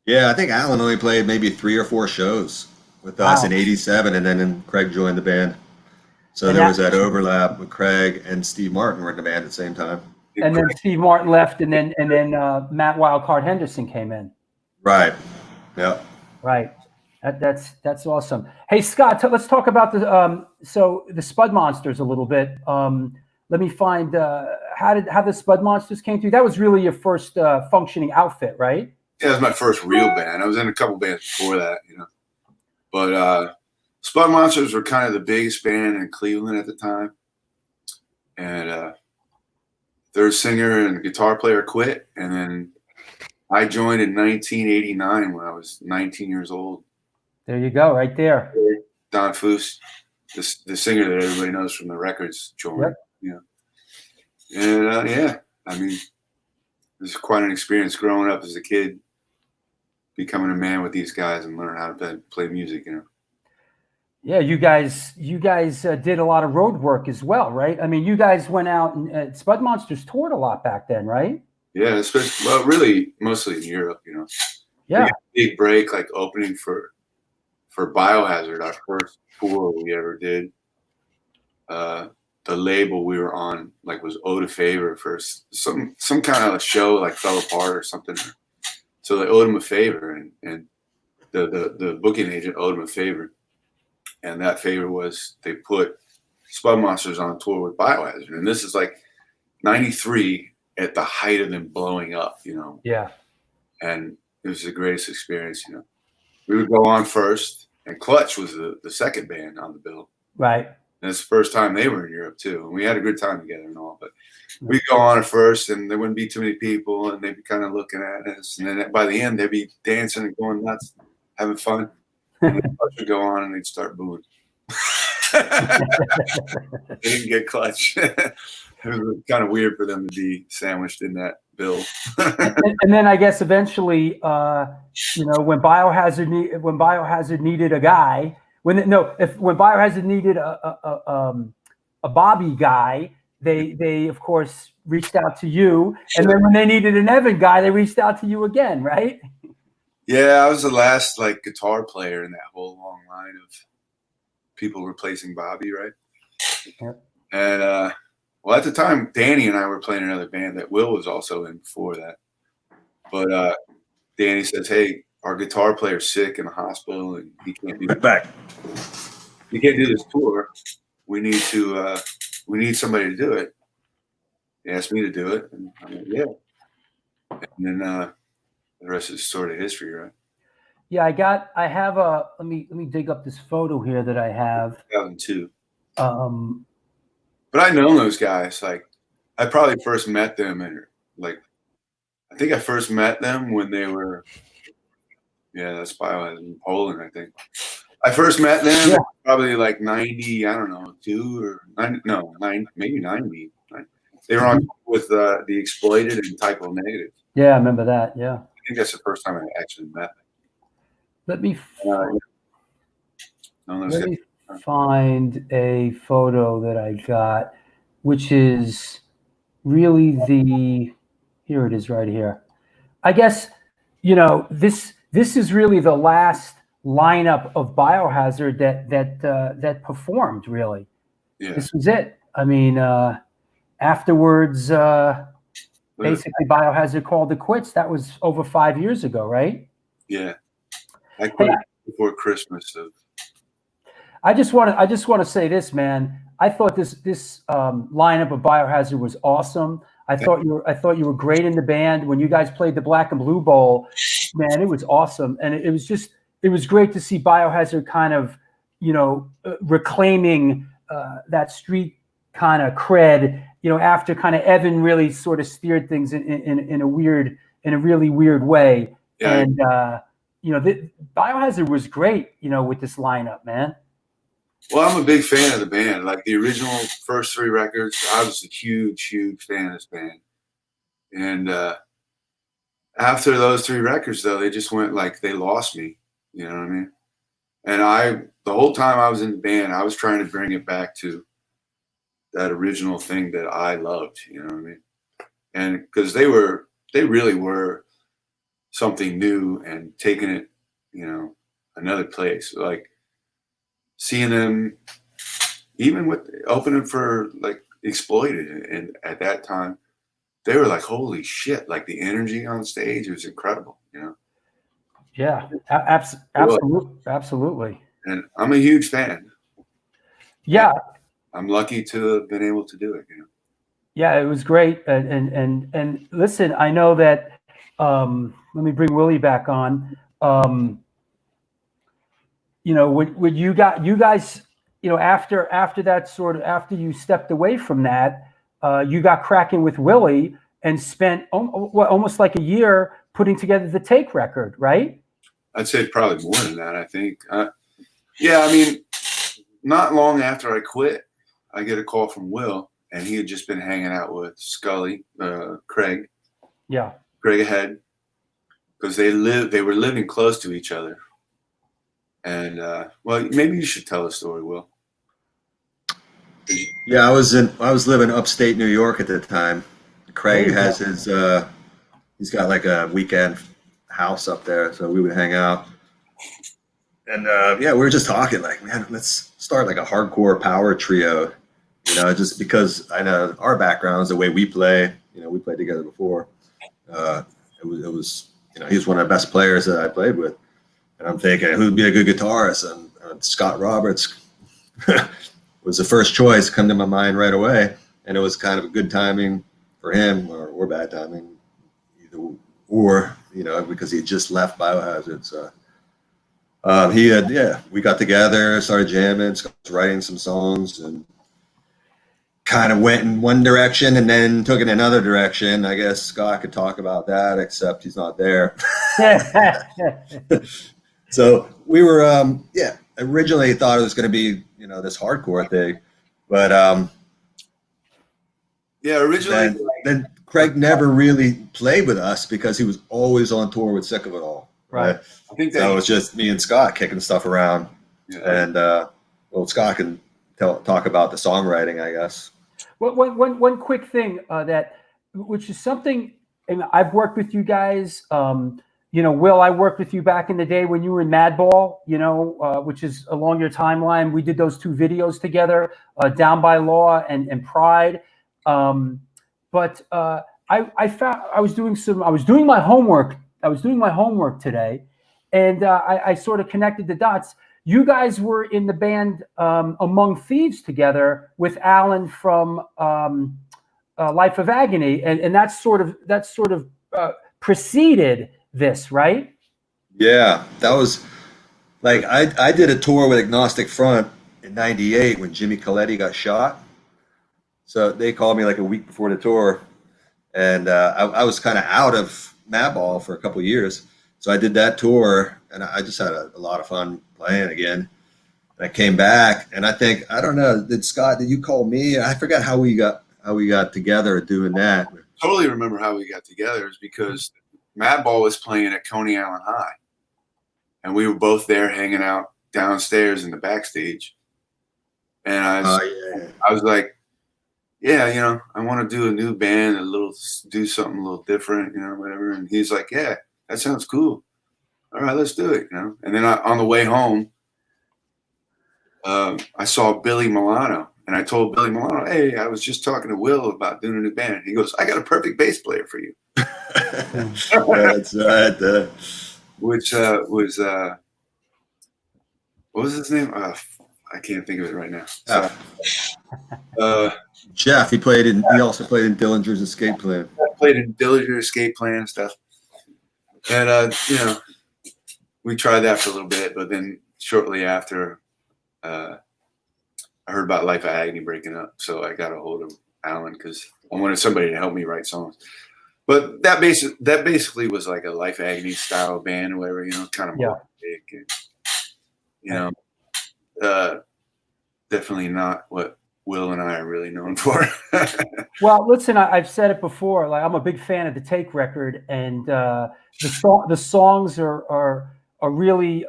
Speaker 7: Yeah, I think Alan only played maybe 3 or 4 shows. with us
Speaker 2: Wow.
Speaker 7: in '87, and then Craig joined the band. So
Speaker 2: And
Speaker 7: there
Speaker 2: that-
Speaker 7: was that overlap with Craig and Steve Martin were in the band at the same time.
Speaker 2: And then Steve Martin left, and then Matt Wildcard Henderson came in.
Speaker 7: Right. Yeah.
Speaker 2: Right. That's awesome. Hey Scott, let's talk about the so the Spud Monsters a little bit. Let me find how the Spud Monsters came through. That was really your first functioning outfit, right?
Speaker 6: Yeah, it was my first real band. I was in a couple bands before that, But Spud Monsters were kind of the biggest band in Cleveland at the time. And their singer and guitar player quit. And then I joined in 1989 when I was 19 years old.
Speaker 2: There you go, right there.
Speaker 6: Don Foose, the singer that everybody knows from the records, joined.
Speaker 2: Yep.
Speaker 6: And yeah, I mean, it was quite an experience growing up as a kid, becoming a man with these guys and learning how to play music.
Speaker 2: Yeah, you guys did a lot of road work as well, right? I mean, you guys went out and Spud Monsters toured a lot back then, right?
Speaker 6: Yeah, especially really mostly in Europe.
Speaker 2: Yeah.
Speaker 6: We got a big break, like opening for Biohazard, our first tour we ever did. The label we were on was owed a favor for some kind of a show fell apart or something. So they owed him a favor, and the booking agent owed him a favor. And that favor was they put Spud Monsters on tour with Biohazard. And this is 93 at the height of them blowing up,
Speaker 2: Yeah.
Speaker 6: And it was the greatest experience, We would go on first, and Clutch was the second band on the bill.
Speaker 2: Right.
Speaker 6: And it's the first time they were in Europe too. And we had a good time together and all, but we'd go on at first and there wouldn't be too many people and they'd be kind of looking at us. And then by the end, they'd be dancing and going nuts, having fun. And then Clutch would go on and they'd start booing. They didn't get Clutch. It was kind of weird for them to be sandwiched in that bill.
Speaker 2: and then I guess eventually, when Biohazard needed a guy, when Biohazard needed a Bobby guy, they of course reached out to you, and then when they needed an Evan guy, they reached out to you again, right?
Speaker 6: Yeah, I was the last guitar player in that whole long line of people replacing Bobby, right?
Speaker 2: Yep.
Speaker 6: And at the time, Danny and I were playing another band that Will was also in before that. But Danny says, "Hey, our guitar player's sick in the hospital, and he can't do He can't do this tour. We need somebody to do it." He asked me to do it, and I'm like, "Yeah." And then the rest is sort of history, right?
Speaker 2: Yeah, I have let me dig up this photo here that I have.
Speaker 6: 2002. But I know those guys. I probably first met them I think I first met them when they were, that's Biohazard in Poland, I think. I first met them probably 90, I don't know, 2 or 90, no, 9, maybe 90. They were on with the Exploited and Typo Negative.
Speaker 2: Yeah, I remember that. Yeah.
Speaker 6: I think that's the first time I actually met them.
Speaker 2: Let me find a photo that I got, which is really here it is right here. I guess, this is really the last lineup of Biohazard that performed, really.
Speaker 6: Yeah.
Speaker 2: This was it. I mean, afterwards, basically Biohazard called it quits. That was over 5 years ago, right?
Speaker 6: Yeah. I quit before Christmas. So.
Speaker 2: I just want to say this, man. I thought this lineup of Biohazard was awesome. I thought you were great in the band when you guys played the Black and Blue Bowl. Man, it was awesome, and it was great to see Biohazard kind of reclaiming that street kind of cred. After kind of Evan really sort of steered things in a really weird way,
Speaker 6: yeah.
Speaker 2: And Biohazard was great. With this lineup, man.
Speaker 6: Well, I'm a big fan of the band. The original first 3 records, I was a huge, huge fan of this band. And after those 3 records, though, they just went they lost me. You know what I mean? And the whole time I was in the band, I was trying to bring it back to that original thing that I loved. You know what I mean? And because they really were something new and taking it, another place. seeing them, even with opening for like Exploited, and at that time, they were like, holy shit! Like the energy on stage was incredible, you know.
Speaker 2: Yeah, absolutely.
Speaker 6: And I'm a huge fan.
Speaker 2: Yeah,
Speaker 6: I'm lucky to have been able to do it, you know.
Speaker 2: yeah, it was great. And listen, I know that. Let me bring Willie back on. You know, would you guys, you know, after that sort of, after you stepped away from that, you got cracking with Willie and spent almost like a year putting together the Take record, right?
Speaker 6: I'd say probably more than that, I think. Yeah, I mean, not long after I quit, I get a call from Will, and he had just been hanging out with Scully, Craig.
Speaker 2: Yeah.
Speaker 6: Craig ahead, because they were living close to each other. And well, maybe you should tell the story, Will.
Speaker 7: Yeah, I was living upstate New York at the time. Craig has his he's got like a weekend house up there, so we would hang out. And yeah, we were just talking like, man, let's start like a hardcore power trio, you know, just because I know our backgrounds, the way we play, you know, we played together before. It was, you know, he was one of the best players that I played with. And I'm thinking, who'd be a good guitarist? And Scott Roberts was the first choice, come to my mind right away. And it was kind of a good timing for him, or bad timing, either or, you know, because he just left Biohazard. So we got together, started jamming, started writing some songs, and kind of went in one direction and then took it another direction. I guess Scott could talk about that, except he's not there. So we were, originally thought it was going to be, you know, this hardcore thing, but
Speaker 6: yeah, originally.
Speaker 7: Then Craig never really played with us because he was always on tour with Sick of It All. Right.
Speaker 6: I think
Speaker 7: that was just me and Scott kicking stuff around.
Speaker 6: Yeah.
Speaker 7: And well, Scott can talk about the songwriting, I guess.
Speaker 2: Well, one quick thing which is something, and I've worked with you guys. You know, Will, I worked with you back in the day when you were in Madball, you know, which is along your timeline. We did those 2 videos together, Down by Law and Pride. But I found I was doing my homework today, and I sort of connected the dots. You guys were in the band Among Thieves together with Alan from Life of Agony, and that sort of preceded this, right?
Speaker 7: Yeah, that was like I did a tour with Agnostic Front in '98 when Jimmy Coletti got shot. So they called me like a week before the tour, and I was kind of out of Madball for a couple of years. So I did that tour, and I just had a lot of fun playing again. And I came back, and I don't know, did you call me? I forgot how we got together doing that.
Speaker 6: Totally remember how we got together is because Madball was playing at Coney Island High, and we were both there hanging out downstairs in the backstage. And I was like, yeah, you know, I want to do a new band, do something a little different, you know, whatever. And he's like, yeah, that sounds cool. All right, let's do it, you know. And then on the way home, I saw Billy Milano, and I told Billy Milano, hey, I was just talking to Will about doing a new band. He goes, I got a perfect bass player for you.
Speaker 7: That's right.
Speaker 6: Which was what was his name? I can't think of it right now. So,
Speaker 7: Jeff. He also played in Dillinger's Escape Plan.
Speaker 6: I played in Dillinger's Escape Plan and stuff. And you know, we tried that for a little bit, but then shortly after, I heard about Life of Agony breaking up, so I got a hold of Alan because I wanted somebody to help me write songs. But that basically was like a Life of Agony style band or whatever, you know, kind of more big, and, you know, definitely not what Will and I are really known for.
Speaker 2: Well, listen, I've said it before. Like, I'm a big fan of the Take record, and the songs are really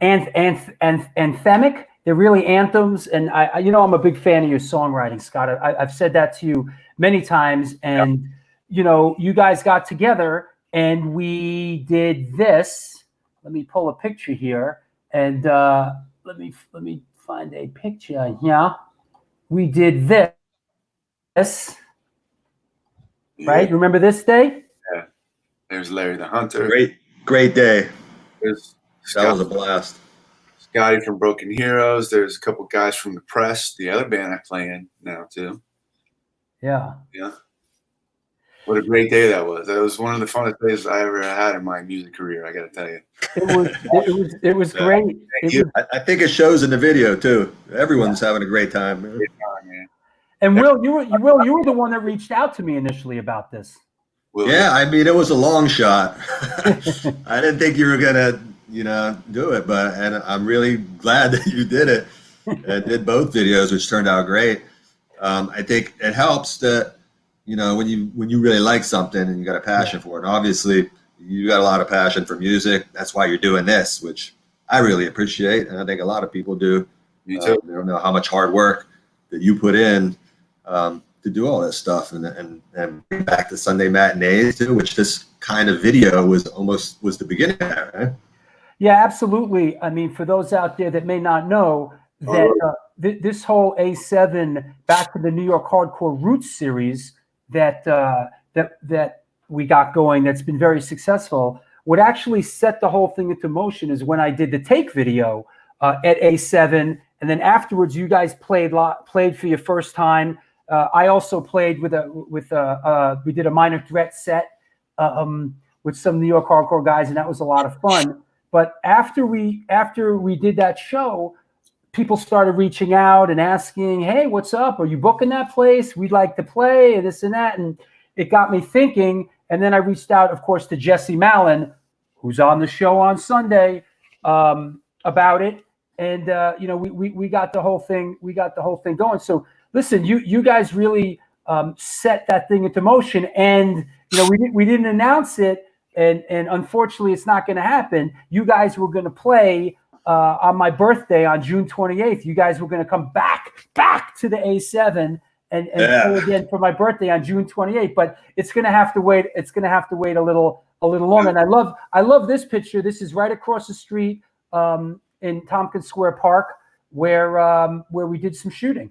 Speaker 2: anthemic. They're really anthems, and I'm a big fan of your songwriting, Scott. I've said that to you many times, and you know, you guys got together and we did this. Let me pull a picture here, and let me find a picture here. We did this, right?
Speaker 6: Yeah.
Speaker 2: Remember this day?
Speaker 6: There's Larry the Hunter.
Speaker 7: Great day.
Speaker 6: There's
Speaker 7: That was a blast.
Speaker 6: Scotty from Broken Heroes. There's a couple guys from The Press, the other band I play in now too.
Speaker 2: Yeah.
Speaker 6: Yeah. What a great day that was. That was one of the funnest days I ever had in my music career, I got to tell you.
Speaker 2: It was great.
Speaker 7: I think it shows in the video too. Everyone's having a great time. Man.
Speaker 2: And Will, you were the one that reached out to me initially about this.
Speaker 7: Yeah, I mean, it was a long shot. I didn't think you were gonna, do it, and I'm really glad that you did it and did both videos, which turned out great. I think it helps that, when you really like something and you got a passion for it. And obviously, you got a lot of passion for music. That's why you're doing this, which I really appreciate, and I think a lot of people do.
Speaker 6: Me too.
Speaker 7: They don't know how much hard work that you put in to do all this stuff, and bring back the Sunday matinees too, which this kind of video was the beginning of that, right?
Speaker 2: Yeah, absolutely. I mean, for those out there that may not know, that this whole A7 Back to the New York Hardcore Roots series that we got going, that's been very successful, what actually set the whole thing into motion is when I did the Take video at A7, and then afterwards you guys played for your first time. I also played we did a Minor Threat set with some New York hardcore guys, and that was a lot of fun. But after we did that show, people started reaching out and asking, "Hey, what's up? Are you booking that place? We'd like to play," and this and that. And it got me thinking. And then I reached out, of course, to Jesse Mallon, who's on the show on Sunday, about it. And we got the whole thing. We got the whole thing going. So listen, you guys really set that thing into motion. And we didn't announce it, and unfortunately, it's not going to happen. You guys were going to play on my birthday on June 28th. You guys were going to come back to the A7 and play again for my birthday on June 28th. But it's going to have to wait. It's going to have to wait a little longer. And I love this picture. This is right across the street in Tompkins Square Park, where we did some shooting.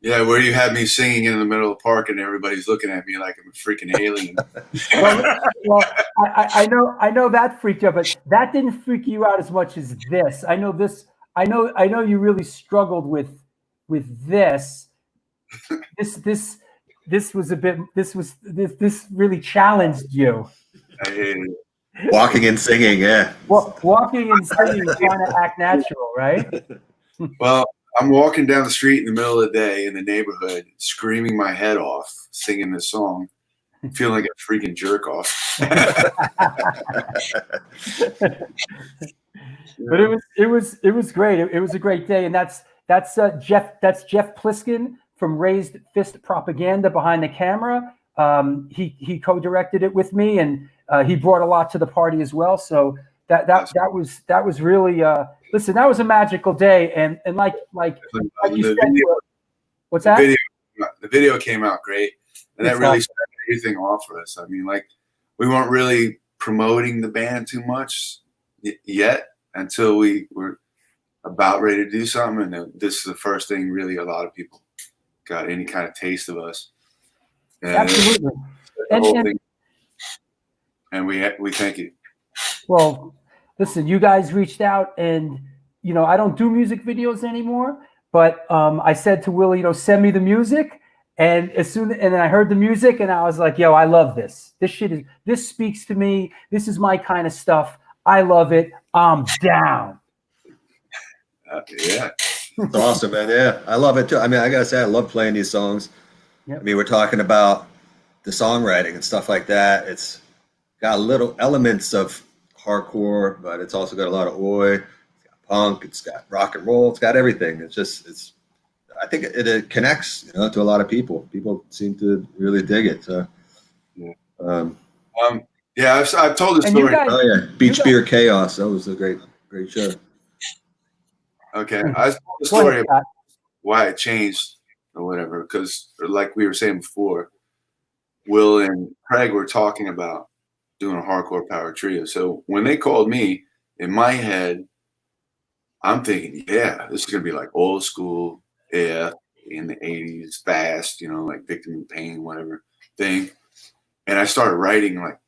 Speaker 6: Yeah, where you had me singing in the middle of the park and everybody's looking at me like I'm a freaking alien.
Speaker 2: well, I know that freaked you out, but that didn't freak you out as much as this. I know this. I know you really struggled with this. This was a bit. This really challenged you.
Speaker 6: I hated it.
Speaker 7: Walking and singing, yeah.
Speaker 2: Well, walking and singing, trying to act natural, right?
Speaker 6: Well, I'm walking down the street in the middle of the day in the neighborhood, screaming my head off, singing this song, feeling like a freaking jerk off.
Speaker 2: But it was great. It was a great day, and that's Jeff Pliskin from Raised Fist Propaganda behind the camera. He co-directed it with me, and he brought a lot to the party as well. So that was really listen. That was a magical day, and like you said, what's that?
Speaker 6: The video came out great, and that really started everything off for us. I mean, like, we weren't really promoting the band too much yet until we were about ready to do something, and this is the first thing really a lot of people got any kind of taste of us. And
Speaker 2: absolutely.
Speaker 6: And we thank you.
Speaker 2: Well, listen, you guys reached out, and I don't do music videos anymore, but I said to Will, send me the music, and then I heard the music, and I was like, yo, I love this. This speaks to me. This is my kind of stuff. I love it. I'm down.
Speaker 6: Yeah.
Speaker 7: It's awesome, man. Yeah, I love it too. I mean, I gotta say, I love playing these songs.
Speaker 2: Yep.
Speaker 7: I mean, we're talking about the songwriting and stuff like that. It's got little elements of hardcore, but it's also got a lot of oi. It's got punk. It's got rock and roll. It's got everything. I think it connects, to a lot of people. People seem to really dig it. So,
Speaker 6: yeah, I've told this story.
Speaker 7: Beach Beer Chaos. That was a great show.
Speaker 6: Okay, I told the story about why it changed or whatever, because like we were saying before, Will and Craig were talking about doing a hardcore power trio. So when they called me, in my head, I'm thinking, yeah, this is gonna be like old school AF in the 80s, fast, you know, like Victim in Pain, whatever thing. And I started writing like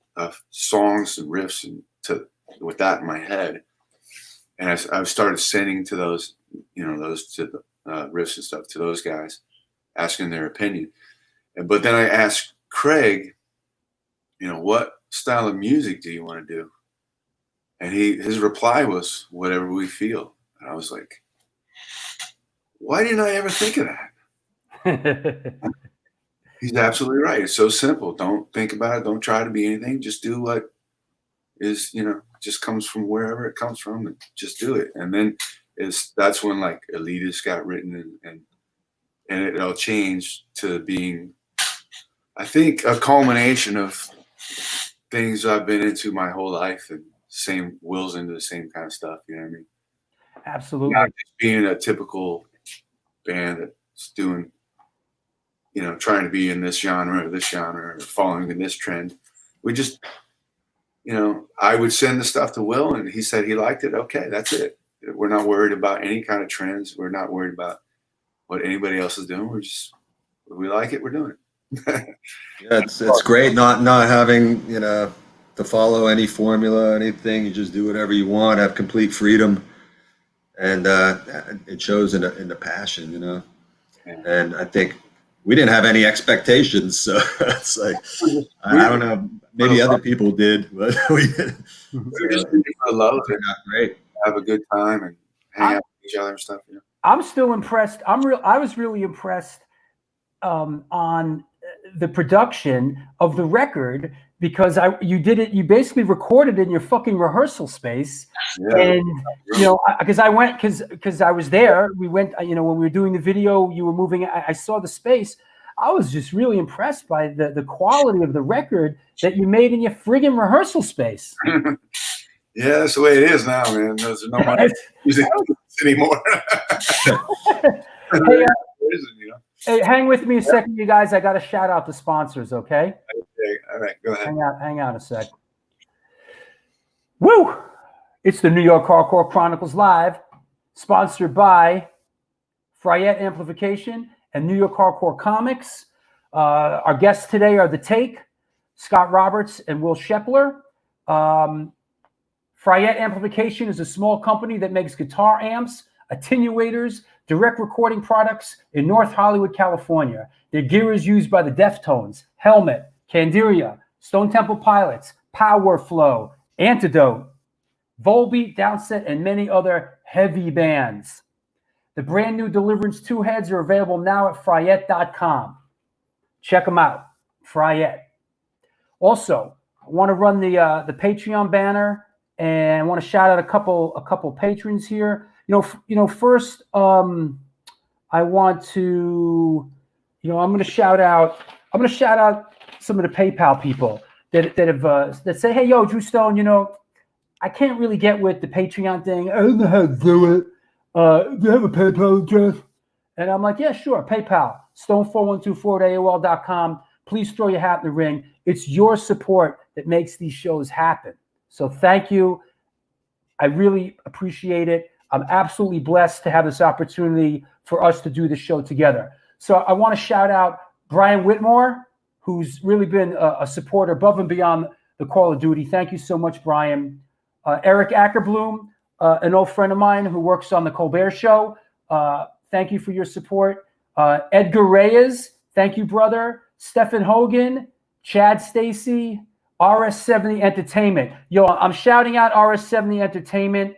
Speaker 6: songs and riffs and with that in my head. And I started sending to those, you know, those to the riffs and stuff to those guys, asking their opinion. But then I asked Craig, you know, what style of music do you want to do? And his reply was, whatever we feel. And I was like, why didn't I ever think of that? He's absolutely right. It's so simple. Don't think about it. Don't try to be anything. Just do what is, you know, just comes from wherever it comes from, and just do it. And then that's when like Elitist got written, and it all changed to being, I think, a culmination of things I've been into my whole life, and same wills into the same kind of stuff. You know what I mean?
Speaker 2: Absolutely.
Speaker 6: Not just being a typical band that's doing, you know, trying to be in this genre or following in this trend. We just, you know, I would send the stuff to Will, and he said he liked it. Okay, that's it. We're not worried about any kind of trends. We're not worried about what anybody else is doing. We like it. We're doing it.
Speaker 7: Yeah, it's great not having, you know, to follow any formula, anything. You just do whatever you want, have complete freedom, and it shows in the passion, you know.
Speaker 6: Yeah.
Speaker 7: And I think we didn't have any expectations, so it's like, I don't know, maybe other people did, but we didn't.
Speaker 6: We just did it for the love and
Speaker 7: great.
Speaker 6: Have a good time and hang out with each other and stuff. You know?
Speaker 2: I'm still impressed. I was really impressed on the production of the record, because you basically recorded in your fucking rehearsal space.
Speaker 6: Yeah.
Speaker 2: And you know, because I was there, we went, you know, when we were doing the video, you were moving, I saw the space. I was just really impressed by the quality of the record that you made in your friggin' rehearsal space.
Speaker 6: Yeah, that's the way it is now, man. There's no money music anymore.
Speaker 2: Hey, hey, hang with me a second, you guys. I got to shout out the sponsors, okay?
Speaker 6: Okay, all right, go ahead.
Speaker 2: Hang out a sec. Woo! It's the New York Hardcore Chronicles Live, sponsored by Fryette Amplification and New York Hardcore Comics. Our guests today are The Take, Scott Roberts and Will Shepler. Fryette Amplification is a small company that makes guitar amps, attenuators, direct recording products in North Hollywood, California. Their gear is used by the Deftones, Helmet, Candiria, Stone Temple Pilots, Power Flow, Antidote, Volbeat, Downset, and many other heavy bands. The brand new Deliverance 2 heads are available now at Fryette.com. Check them out, Fryette. Also, I want to run the Patreon banner, and I want to shout out a couple patrons here. You know, first, I want to, you know, I'm going to shout out some of the PayPal people that say, hey, yo, Drew Stone, you know, I can't really get with the Patreon thing. I don't know how to do it. Do you have a PayPal address? And I'm like, yeah, sure, PayPal, stone4124@AOL.com. Please throw your hat in the ring. It's your support that makes these shows happen. So thank you. I really appreciate it. I'm absolutely blessed to have this opportunity for us to do this show together. So I want to shout out Brian Whitmore, who's really been a supporter above and beyond the Call of Duty. Thank you so much, Brian. Eric Ackerbloom, an old friend of mine who works on the Colbert Show. Thank you for your support. Edgar Reyes, thank you, brother. Stephen Hogan, Chad Stacy, RS70 Entertainment. Yo, I'm shouting out RS70 Entertainment.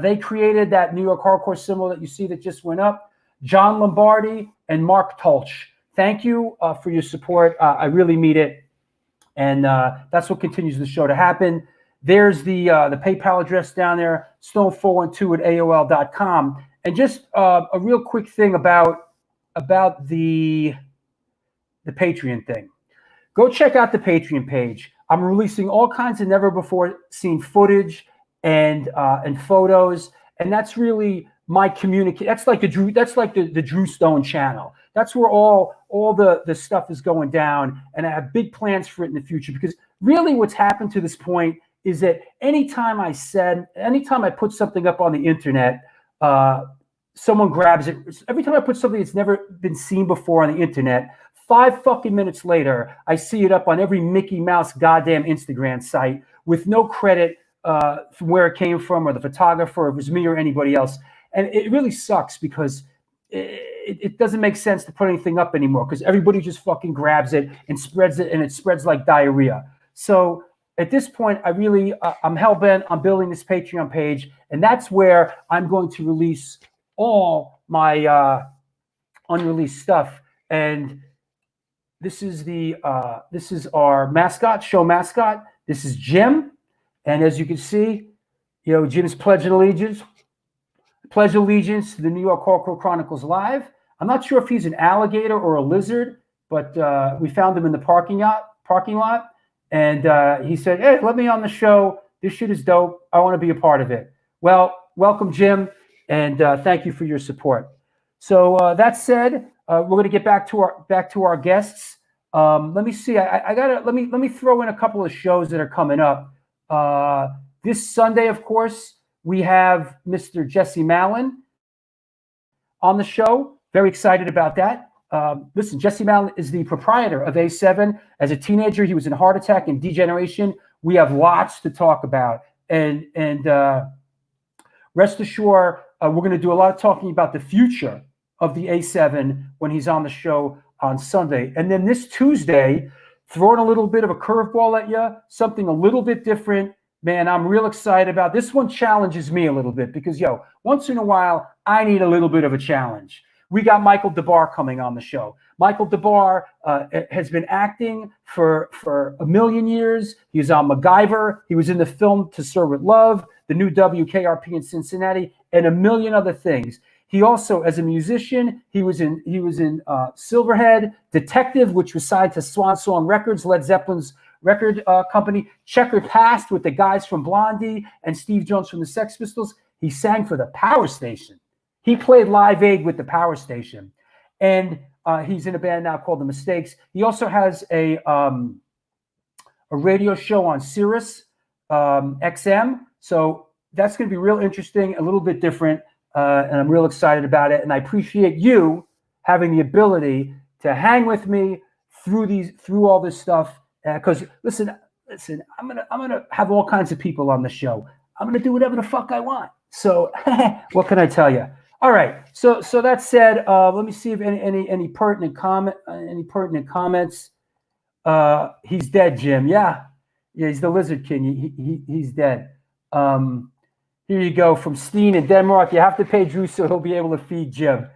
Speaker 2: They created that New York Hardcore symbol that you see that just went up. John Lombardi and Mark Tulch. Thank you for your support. I really mean it. And that's what continues the show to happen. There's the PayPal address down there, stone412@AOL.com. And just a real quick thing about the Patreon thing. Go check out the Patreon page. I'm releasing all kinds of never before seen footage and photos, and that's really my community. That's like the Drew Stone channel. That's where all the stuff is going down, and I have big plans for it in the future, because really what's happened to this point is that anytime I put something up on the internet, someone grabs it. Every time I put something that's never been seen before on the internet, 5 fucking minutes later, I see it up on every Mickey Mouse goddamn Instagram site with no credit from where it came from or the photographer, or if it was me or anybody else. And it really sucks because it doesn't make sense to put anything up anymore because everybody just fucking grabs it and spreads it, and it spreads like diarrhea. So at this point, I'm hell-bent on building this Patreon page, and that's where I'm going to release all my unreleased stuff. And this is our mascot, show mascot. This is Jim, and as you can see, Jim's pledging allegiance to the New York Hardcore Chronicles Live. I'm not sure if he's an alligator or a lizard, but we found him in the parking lot, and he said, "Hey, let me on the show. This shit is dope. I want to be a part of it." Well, welcome, Jim, and thank you for your support. So that said, we're going to get back to our guests. Let me see. Let me throw in a couple of shows that are coming up. This Sunday, of course, we have Mr. Jesse Mallon on the show. Very excited about that. Listen, Jesse Mallon is the proprietor of A7. As a teenager, he was in heart attack and degeneration. We have lots to talk about. And rest assured, we're going to do a lot of talking about the future of the A7 when he's on the show on Sunday. And then this Tuesday, throwing a little bit of a curveball at you, something a little bit different. Man, I'm real excited about this one. Challenges me a little bit because, once in a while, I need a little bit of a challenge. We got Michael DeBar coming on the show. Michael DeBar has been acting for a million years. He was on MacGyver. He was in the film To Serve With Love, the new WKRP in Cincinnati, and a million other things. He also, as a musician, he was in Silverhead, Detective, which was signed to Swan Song Records, Led Zeppelin's record company. Checkered Past with the guys from Blondie and Steve Jones from the Sex Pistols. He sang for the Power Station. He played Live Aid with the Power Station. And he's in a band now called The Mistakes. He also has a radio show on Sirius XM. So that's going to be real interesting, a little bit different. And I'm real excited about it. And I appreciate you having the ability to hang with me through all this stuff. Because listen, I'm gonna have all kinds of people on the show. I'm gonna do whatever the fuck I want. So what can I tell you? All right. So that said, let me see if any pertinent comments. He's dead, Jim. Yeah, he's the Lizard King. He's dead. Here you go from Steen in Denmark. You have to pay Drew so he'll be able to feed Jim.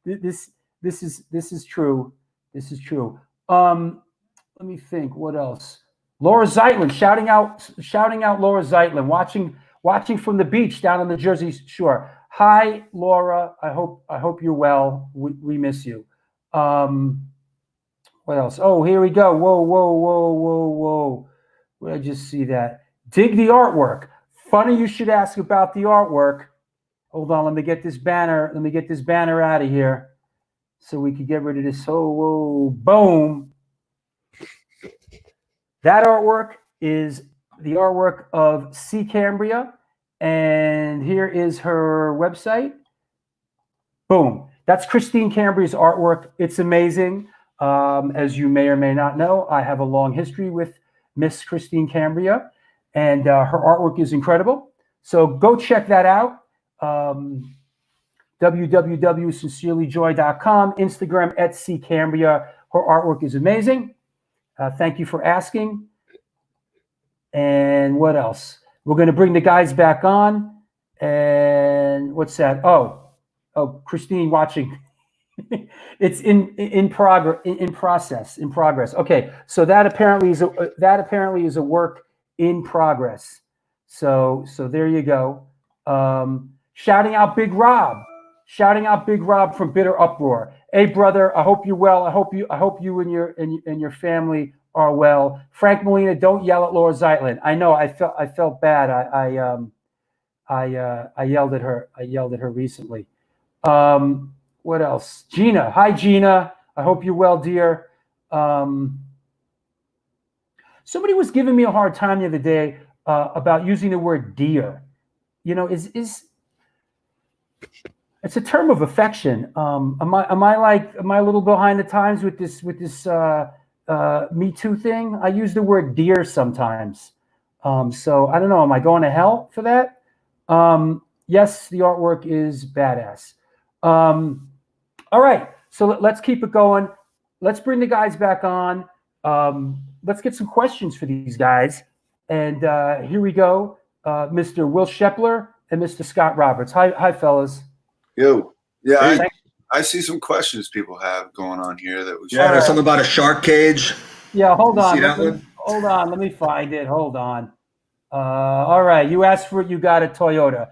Speaker 2: This is true. This is true. Let me think. What else? Laura Zeitlin, shouting out Laura Zeitlin, watching from the beach down on the Jersey Shore. Hi, Laura. I hope you're well. We miss you. What else? Oh, here we go. Whoa. Where did I just see that? Dig the artwork. Funny you should ask about the artwork. Hold on, let me get this banner out of here so we can get rid of this. Oh, boom. That artwork is the artwork of C. Cambria, and here is her website. Boom. That's Christine Cambria's artwork. It's amazing. As you may or may not know, I have a long history with Miss Christine Cambria, and her artwork is incredible. So go check that out. www.sincerelyjoy.com, Instagram @ccambria. Her artwork is amazing. Thank you for asking. And what else? We're going to bring the guys back on. And what's that? Oh, Christine watching. It's in process. Okay, so that apparently is a work in progress. So there you go. Shouting out Big Rob from Bitter Uproar. Hey brother, I hope you're well. I hope you and your family are well. Frank Molina, don't yell at Laura Zeitlin. I know I felt bad. I yelled at her. Recently. What else? Gina. Hi Gina. I hope you're well, dear. Somebody was giving me a hard time the other day about using the word dear. You know, is it's a term of affection. Am I a little behind the times with this Me Too thing? I use the word dear sometimes. So I don't know. Am I going to hell for that? Yes, the artwork is badass. All right, so let's keep it going. Let's bring the guys back on. Let's get some questions for these guys. And here we go, Mr. Will Shepler and Mr. Scott Roberts. Hi, fellas.
Speaker 6: Yo, yeah,
Speaker 2: Hey.
Speaker 6: I see some questions people have going on here that we should.
Speaker 7: Yeah, there's something about a shark cage.
Speaker 2: Yeah, hold
Speaker 7: You
Speaker 2: on.
Speaker 7: see that one?
Speaker 2: Hold on. Let me find it. Hold on. All right. You asked for it. You got a Toyota.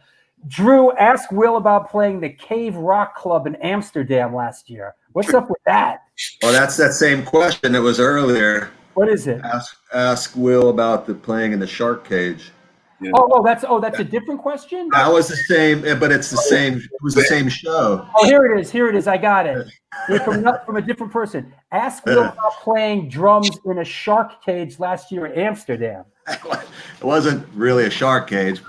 Speaker 2: Drew, ask Will about playing the Cave Rock Club in Amsterdam last year. What's up with that?
Speaker 7: Well, that's that same question that was earlier.
Speaker 2: What is it?
Speaker 7: Ask Will about the playing in the shark cage.
Speaker 6: Yeah.
Speaker 2: That's a different question?
Speaker 7: That was the same, but it's the same. It was the same show.
Speaker 2: Oh, here it is. Here it is. I got it. It's from a different person. Ask Will about playing drums in a shark cage last year in Amsterdam.
Speaker 7: It wasn't really a shark cage.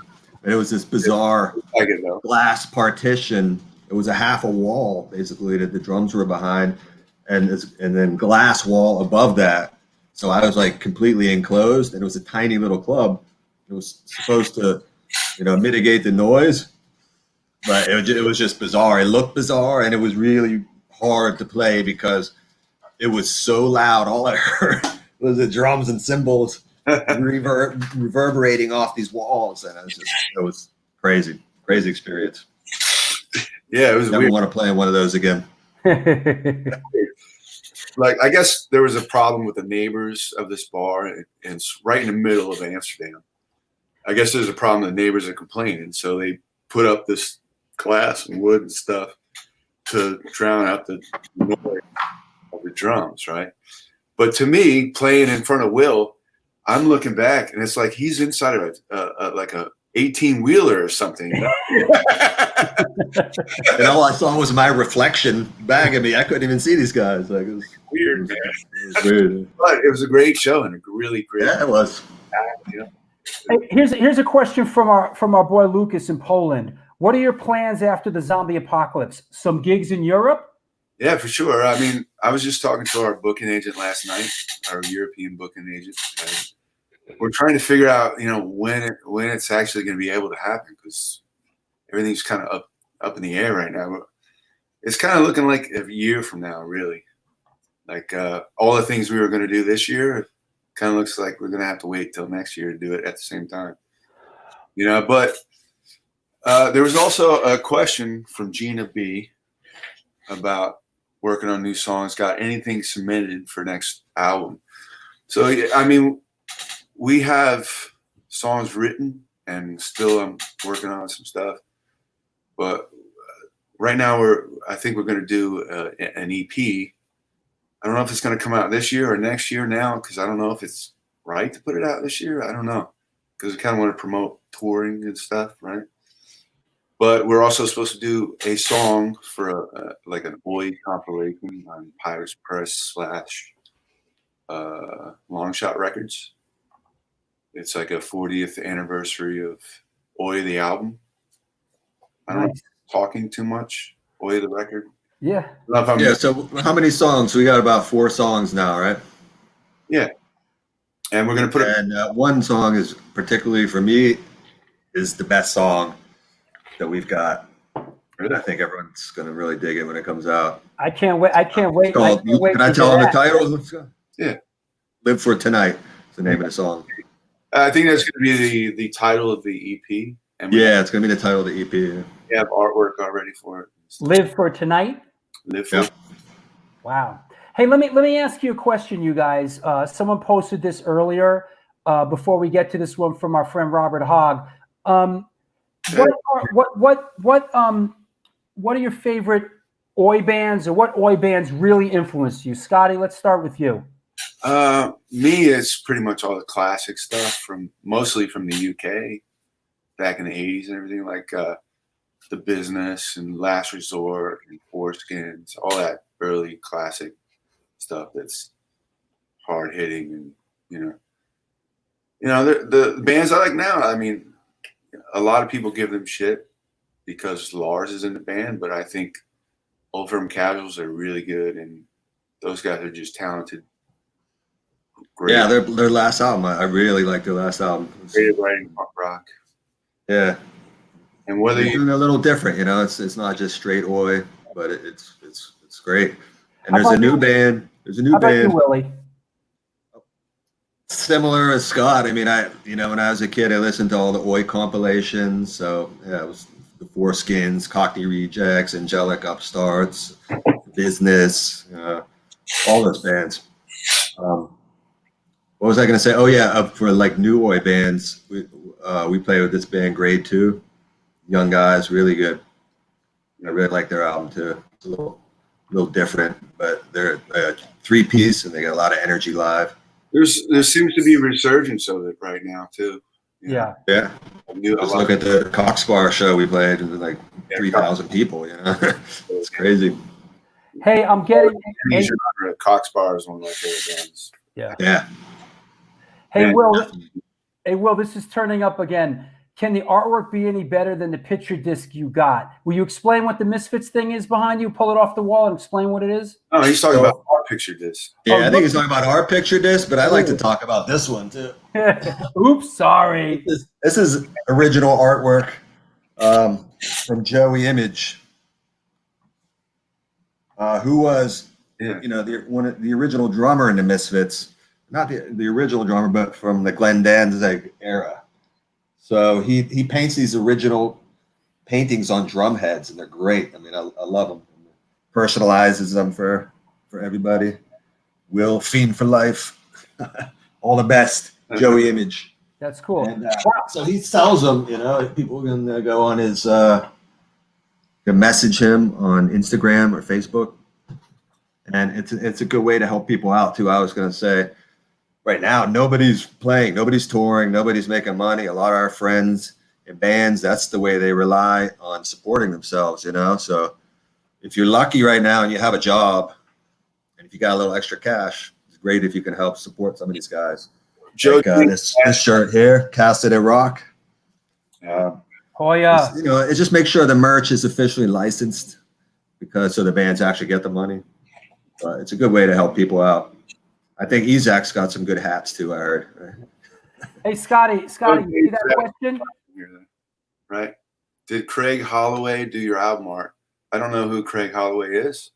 Speaker 7: It was this bizarre
Speaker 6: I get though.
Speaker 7: glass partition. It was a half a wall, basically, that the drums were behind, and then glass wall above that. So I was like completely enclosed, and it was a tiny little club. It was supposed to, mitigate the noise, but it was just bizarre. It looked bizarre, and it was really hard to play because it was so loud. All I heard was the drums and cymbals reverberating off these walls, and it was crazy experience.
Speaker 6: Yeah, it was
Speaker 7: Never
Speaker 6: weird.
Speaker 7: want to play in one of those again.
Speaker 6: Like, I guess there was a problem with the neighbors of this bar, and it's right in the middle of Amsterdam. I guess there's a problem. The neighbors are complaining, so they put up this glass and wood and stuff to drown out the noise of the drums, right? But to me, playing in front of Will, I'm looking back, and it's like he's inside of like a 18-wheeler or something.
Speaker 7: And all I saw was my reflection back at me. I couldn't even see these guys. Like, it was
Speaker 6: Weird, man.
Speaker 7: It was weird.
Speaker 6: But it was a great show and a really great.
Speaker 7: Yeah, it was.
Speaker 6: You know?
Speaker 2: Hey, here's a question from our boy Lucas in Poland. What are your plans after the zombie apocalypse? Some gigs in Europe?
Speaker 6: Yeah, for sure. I mean, I was just talking to our booking agent last night, our European booking agent. And we're trying to figure out, when it's actually going to be able to happen, because everything's kind of up in the air right now. It's kind of looking like a year from now, really. Like all the things we were going to do this year, kind of looks like we're going to have to wait till next year to do it at the same time. But there was also a question from Gina B about working on new songs. Got anything submitted for next album? So, I mean, we have songs written, and still I'm working on some stuff. But right now I think we're going to do an EP. I don't know if it's going to come out this year or next year now, because I don't know if it's right to put it out this year. I don't know, because we kind of want to promote touring and stuff, right? But we're also supposed to do a song for like an Oi compilation on Pirates Press / Longshot Records. It's like a 40th anniversary of Oi the album. I don't know if I'm talking too much. Oi the record.
Speaker 2: Yeah.
Speaker 7: Yeah, so how many songs? We got about 4 songs now, right?
Speaker 6: Yeah. And we're going to put it.
Speaker 7: And one song is particularly for me is the best song that we've got. I think everyone's going to really dig it when it comes out.
Speaker 2: I can't wait.
Speaker 7: It's called, can I tell them the title?
Speaker 6: Yeah.
Speaker 7: Live for Tonight is the name of the song.
Speaker 6: I think that's going to be the title of the EP. And
Speaker 7: Yeah, it's going to be the title of the EP.
Speaker 6: we have artwork already for it.
Speaker 2: Live for Tonight?
Speaker 6: Live for
Speaker 7: Yeah.
Speaker 2: Wow. Hey, let me ask you a question, you guys. Someone posted this earlier before we get to this one from our friend Robert Hogg. What are your favorite Oi bands, or what Oi bands really influenced you? Scotty, let's start with you.
Speaker 6: Me, it's pretty much all the classic stuff mostly from the UK back in the 80s and everything, like The Business and Last Resort and Foreskins, all that early classic stuff that's hard hitting and You know, the bands I like now, I mean, a lot of people give them shit because Lars is in the band, but I think Old Firm Casuals are really good, and those guys are just talented. Great.
Speaker 7: Yeah, their last album, I really like their last album.
Speaker 6: Great at writing punk rock.
Speaker 7: Yeah.
Speaker 6: And whether
Speaker 7: They're
Speaker 6: you
Speaker 7: doing a little different, you know, it's not just straight oi, but it's great. And there's a new band. There's a new
Speaker 2: How about you,
Speaker 7: band
Speaker 2: Willie?
Speaker 7: similar as Scott. I mean, when I was a kid, I listened to all the oi compilations. So yeah, it was the Foreskins, Cockney Rejects, Angelic Upstarts, Business, all those bands. What was I going to say? Oh yeah, for like new oi bands, we play with this band Grade 2. Young guys, really good. I really like their album too. It's a little different, but they're a 3-piece and they got a lot of energy live.
Speaker 6: there seems to be a resurgence of it right now too. You know?
Speaker 2: Yeah.
Speaker 7: Yeah. Just look at the Coxbar show we played, and like 3,000 people. You know, it's crazy.
Speaker 2: Hey, I'm getting. Hey,
Speaker 6: Coxbar is one of my favorite bands.
Speaker 7: Yeah.
Speaker 2: hey,
Speaker 6: Yeah.
Speaker 2: Will. Hey, Will. This is turning up again. Can the artwork be any better than the picture disc you got? Will you explain what the Misfits thing is behind you? Pull it off the wall and explain what it is.
Speaker 6: Oh, he's talking about our picture disc.
Speaker 7: Yeah, I think he's talking about our picture disc, but I like to talk about this one too.
Speaker 2: Oops, sorry.
Speaker 7: This is original artwork from Joey Image, who was the original drummer in the Misfits. Not the original drummer, but from the Glenn Danzig era. So he paints these original paintings on drum heads, and they're great. I mean, I love them. Personalizes them for everybody. Will, Fiend for Life. All the best. Joey Image.
Speaker 2: That's cool.
Speaker 7: And, so he sells them, you know. People can go on his, can message him on Instagram or Facebook. And it's a good way to help people out, too. I was going to say, right now, nobody's playing, nobody's touring, nobody's making money. A lot of our friends in bands, that's the way they rely on supporting themselves, you know? So if you're lucky right now and you have a job, and if you got a little extra cash, it's great if you can help support some of these guys.
Speaker 6: Joe,
Speaker 7: Like, this shirt here, Casted at Rock.
Speaker 2: Oh, yeah.
Speaker 7: It just makes sure the merch is officially licensed, so the bands actually get the money. But it's a good way to help people out. I think Ezak's got some good hats too, I heard.
Speaker 2: Hey, Scotty, you see that question?
Speaker 6: Right. Did Craig Holloway do your album art? I don't know who Craig Holloway is.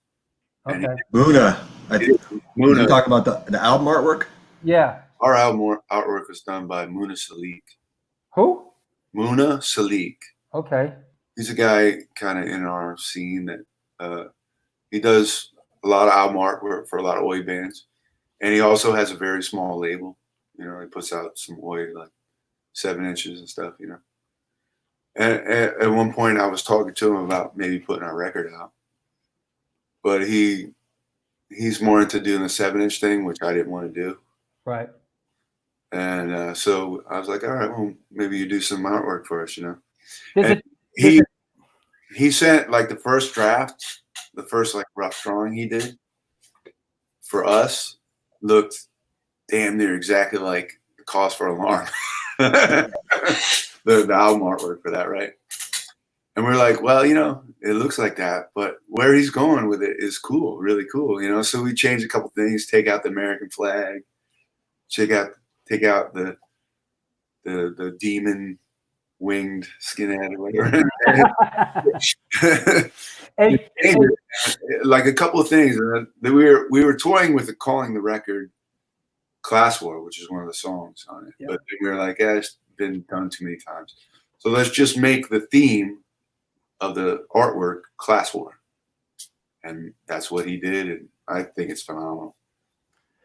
Speaker 2: Okay.
Speaker 7: Muna.
Speaker 6: Muna.
Speaker 7: You talking about the album artwork?
Speaker 2: Yeah.
Speaker 6: Our album artwork was done by Muna Salik.
Speaker 2: Who?
Speaker 6: Muna Salik.
Speaker 2: Okay.
Speaker 6: He's a guy kind of in our scene that he does a lot of album artwork for a lot of oi bands. And he also has a very small label. You know, he puts out some oi, like 7 inches and stuff, you know. And at one point I was talking to him about maybe putting our record out. But he's more into doing the 7-inch thing, which I didn't want to do.
Speaker 2: Right.
Speaker 6: And so I was like, all right, well, maybe you do some artwork for us, you know. He sent like the first draft, the first like rough drawing he did for us looked damn near exactly like the Cause for Alarm. the album artwork for that, right? And we're like, well, you know, it looks like that, but where he's going with it is cool, really cool, you know. So we changed a couple things, take out the American flag, take out the demon winged skinhead or whatever. Like a couple of things. We were toying with calling the record Class War, which is one of the songs on it. Yep. But we were like, it's been done too many times. So let's just make the theme of the artwork Class War. And that's what he did. And I think it's phenomenal.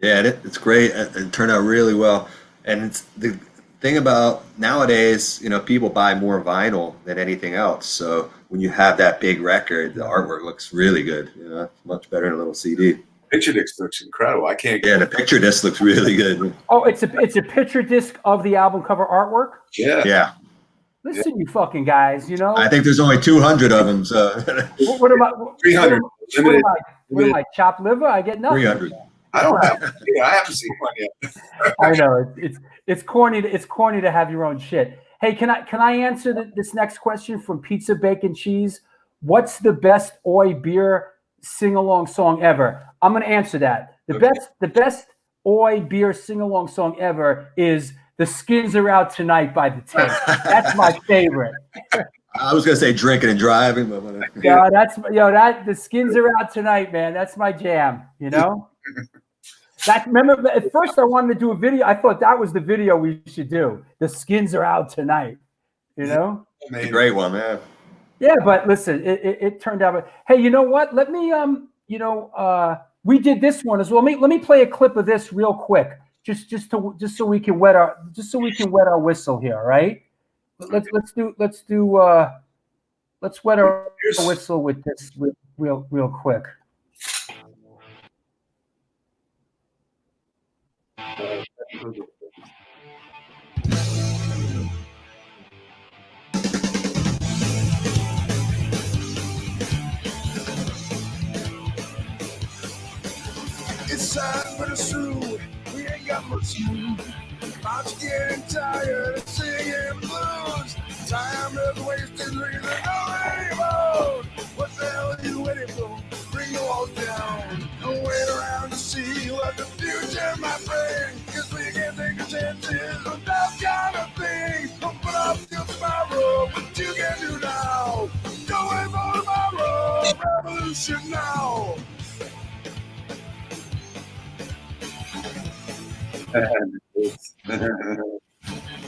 Speaker 7: Yeah, it's great. It turned out really well. And it's the thing about nowadays, you know, people buy more vinyl than anything else. So when you have that big record, the artwork looks really good. You know, much better than a little CD.
Speaker 6: Picture disc looks incredible. I can't.
Speaker 7: Yeah, the picture disc looks really good.
Speaker 2: Oh, it's a picture disc of the album cover artwork.
Speaker 7: Yeah.
Speaker 2: Listen, you fucking guys. You know.
Speaker 7: I think there's only 200 of them. So.
Speaker 2: What am I?
Speaker 6: 300.
Speaker 2: What am I? Chopped liver? I get nothing.
Speaker 7: 300.
Speaker 6: I don't have. Yeah, I haven't seen one yet.
Speaker 2: I know it's corny. It's corny to have your own shit. Hey, can I answer this next question from Pizza Bacon Cheese? What's the best Oi beer sing along song ever? I'm going to answer that. The best Oi beer sing along song ever is "The Skins Are Out Tonight" by the Tank. That's my favorite.
Speaker 7: I was gonna say drinking and driving, but
Speaker 2: Yeah, that "The Skins Are Out Tonight," man. That's my jam. You know. Remember, at first I wanted to do a video. I thought that was the video we should do. The Skins Are Out Tonight. You know,
Speaker 7: it's a great one, man.
Speaker 2: Yeah, but listen, it turned out. Hey, you know what? Let me we did this one as well. Let me play a clip of this real quick, just so we can wet our whistle here. All right? Let's wet our whistle with this real quick.
Speaker 1: It's sad, but it's true. We ain't got much to do. I'm getting tired of singing blues. Time is wasted, reason no anymore. What the hell are you waiting for? Bring the walls down. Don't wait around to see what the future might bring. Cause we can't take the chances with that kind of thing. Don't put up till tomorrow. What you can do now. Don't wait for tomorrow. Revolution now.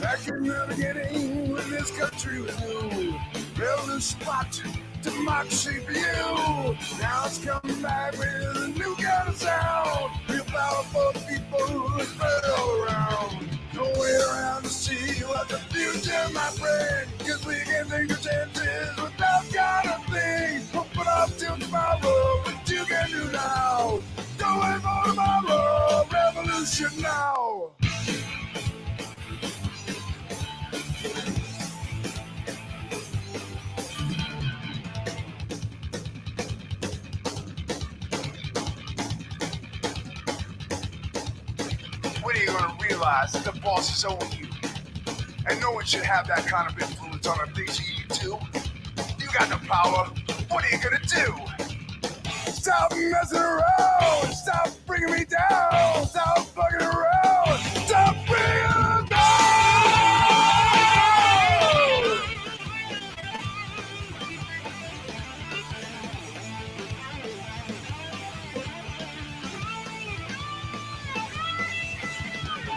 Speaker 1: Back in the beginning, when this country was new, revolution fought, democracy for you. Now it's coming back with a new kind of sound. Real power for the people who spread all around. Don't wait around to see what the future might bring. Cause we can take the chances with that kind of thing. Don't put up till tomorrow, what you can do now. Don't wait for tomorrow, revolution now. When are you going to realize that the boss is over you? And no one should have that kind of influence on the things you do. You got the power. What are you going to do? Stop messing around. Stop bringing me down. Stop fucking around. Stop bringing me down.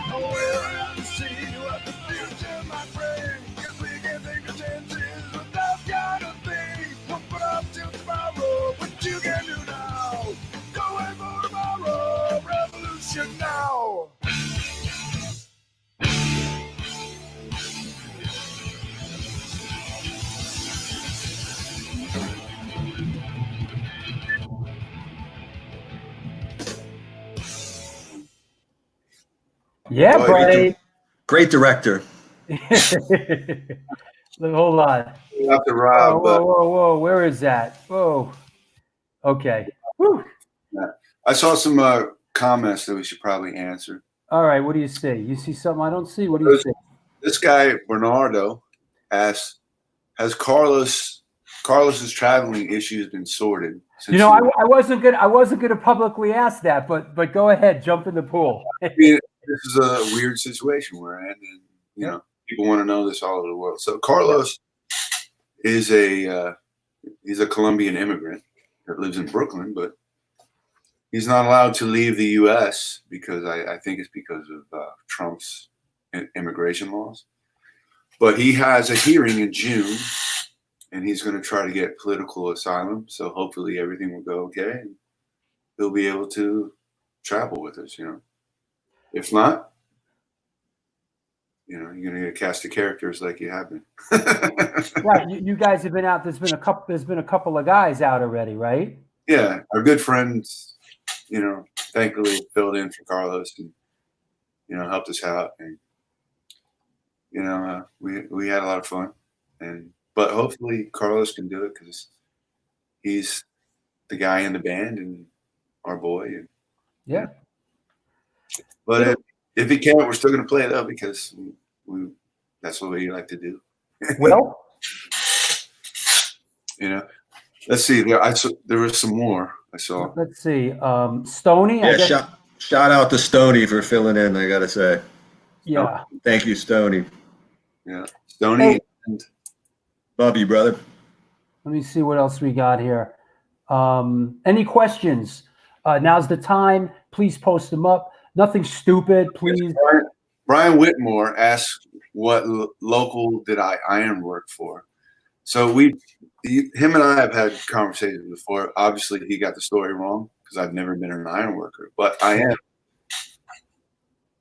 Speaker 1: Don't wait around to see what the future might bring. Cause we can take the chances with that kind of thing. Don't put up till tomorrow, what you can do now. Don't wait for tomorrow, revolution now.
Speaker 2: Yeah,
Speaker 6: Boy,
Speaker 2: buddy.
Speaker 7: Great director.
Speaker 2: Hold on.
Speaker 6: Not the Rob, but
Speaker 2: Whoa. Where is that? Whoa. Okay. Whew.
Speaker 6: I saw some comments that we should probably answer.
Speaker 2: All right. What do you see? You see something I don't see? What do you see?
Speaker 6: This guy Bernardo asks, "Has Carlos's traveling issues been sorted?"
Speaker 2: You know, I wasn't gonna publicly ask that, but go ahead, jump in the pool.
Speaker 6: I mean, this is a weird situation we're in, and you know, people want to know this all over the world. So Carlos is he's a Colombian immigrant that lives in Brooklyn, but he's not allowed to leave the U.S. because I think it's because of Trump's immigration laws. But he has a hearing in June, and he's going to try to get political asylum. So hopefully everything will go okay, and he'll be able to travel with us. You know, if not, you know, you're going to get a cast of characters like you have been.
Speaker 2: Right, you guys have been out. There's been a couple of guys out already, right?
Speaker 6: Yeah, our good friends, you know, thankfully filled in for Carlos and, you know, helped us out. And, you know, we had a lot of fun. But hopefully Carlos can do it because he's the guy in the band and our boy. And,
Speaker 2: Yeah.
Speaker 6: But if he can't, we're still gonna play though because that's what we like to do.
Speaker 2: Well,
Speaker 6: Let's see. There was some more I saw.
Speaker 2: let's see. Stoney. I
Speaker 7: Yeah,
Speaker 2: guess,
Speaker 7: shout out to Stoney for filling in. I gotta say,
Speaker 2: yeah.
Speaker 7: thank you, Stoney.
Speaker 6: Yeah, Stoney.
Speaker 2: Hey.
Speaker 6: And
Speaker 7: Love you, brother.
Speaker 2: Let me see what else we got here. Any questions? Now's the time. Please post them up. Nothing stupid, please.
Speaker 6: Brian Whitmore asked what local did I ironwork for. So him and I have had conversations before. Obviously, he got the story wrong because I've never been an ironworker, but I am.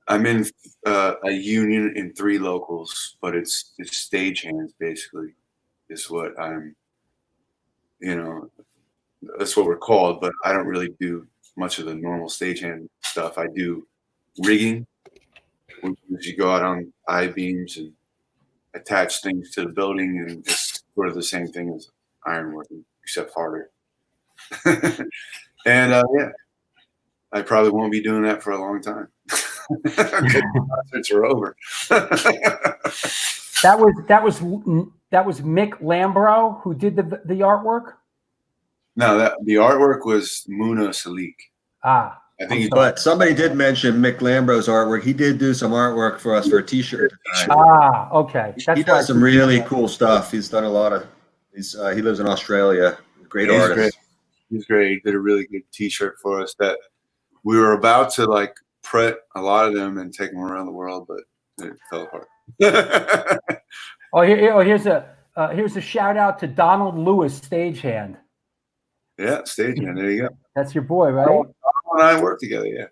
Speaker 6: I'm in a union in 3 locals, but it's stagehands basically is what I'm. That's what we're called, but I don't really do much of the normal stagehand stuff. I do rigging, which you go out on I-beams and attach things to the building, and it's sort of the same thing as ironworking, except harder. And I probably won't be doing that for a long time. Concerts are over.
Speaker 2: That was Mick Lambro who did the artwork.
Speaker 6: No, the artwork was Muna Salik.
Speaker 2: Ah,
Speaker 6: I think
Speaker 7: But somebody did mention Mick Lambro's artwork. He did do some artwork for us for a T-shirt.
Speaker 2: Ah, okay.
Speaker 7: He does some really cool stuff. He's done a lot of. He lives in Australia. Great artist.
Speaker 6: Great. He's great. He did a really good T-shirt for us that we were about to like print a lot of them and take them around the world, but it fell apart.
Speaker 2: Here's a shout out to Donald Lewis, stagehand.
Speaker 6: Yeah, stagehand. There you go.
Speaker 2: That's your boy, right?
Speaker 6: Donald and I work together. Yeah.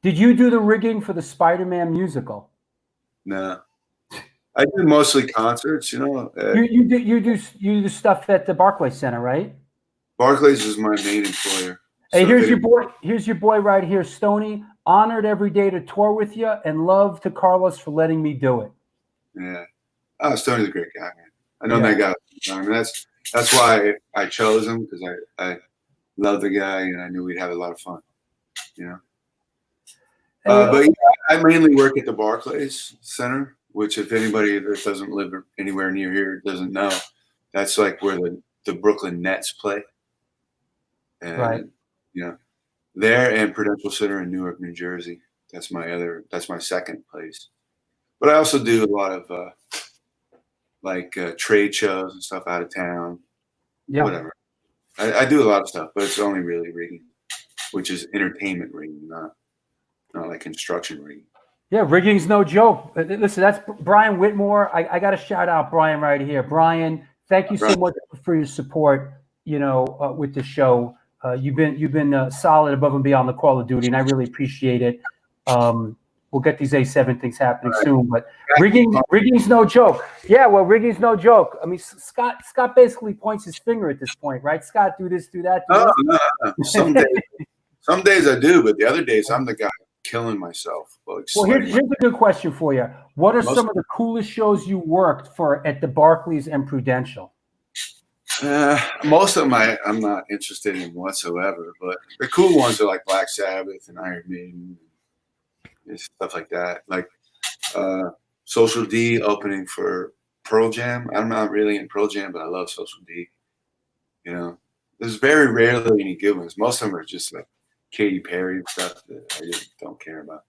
Speaker 2: Did you do the rigging for the Spider-Man musical?
Speaker 6: No, I do mostly concerts.
Speaker 2: You do stuff at the Barclays Center, right?
Speaker 6: Barclays is my main employer.
Speaker 2: Hey,
Speaker 6: So
Speaker 2: here's your boy. Here's your boy right here, Stoney. Honored every day to tour with you, and love to Carlos for letting me do it.
Speaker 6: Yeah. Oh, Stoney's a great guy, man. I know that guy. I mean, that's why I chose him, because I love the guy and I knew we'd have a lot of fun. But I mainly work at the Barclays Center, which if anybody that doesn't live anywhere near here doesn't know, that's like where the Brooklyn Nets play. And,
Speaker 2: right.
Speaker 6: There and Prudential Center in Newark, New Jersey. That's my second place. But I also do a lot of trade shows and stuff out of town. Yeah. Whatever. I do a lot of stuff, but it's only really rigging, which is entertainment rigging, not like construction rigging.
Speaker 2: Yeah, rigging's no joke. Listen, that's Brian Whitmore. I got to shout out Brian right here. Brian, thank you so much for your support. With the show. You've been solid above and beyond the Call of Duty, and I really appreciate it. We'll get these A7 things happening soon, but rigging's no joke. Yeah, well, rigging's no joke. I mean, Scott basically points his finger at this point, right? Scott, do this, do that.
Speaker 6: No. Some days I do, but the other days I'm the guy killing myself.
Speaker 2: Well, here's a good question for you. What are some of the coolest shows you worked for at the Barclays and Prudential?
Speaker 6: Most of them I'm not interested in whatsoever, but the cool ones are like Black Sabbath and Iron Maiden and stuff like that. Like Social D opening for Pearl Jam. I'm not really in Pearl Jam, but I love Social D. There's very rarely any good ones. Most of them are just like Katy Perry and stuff that I just don't care about.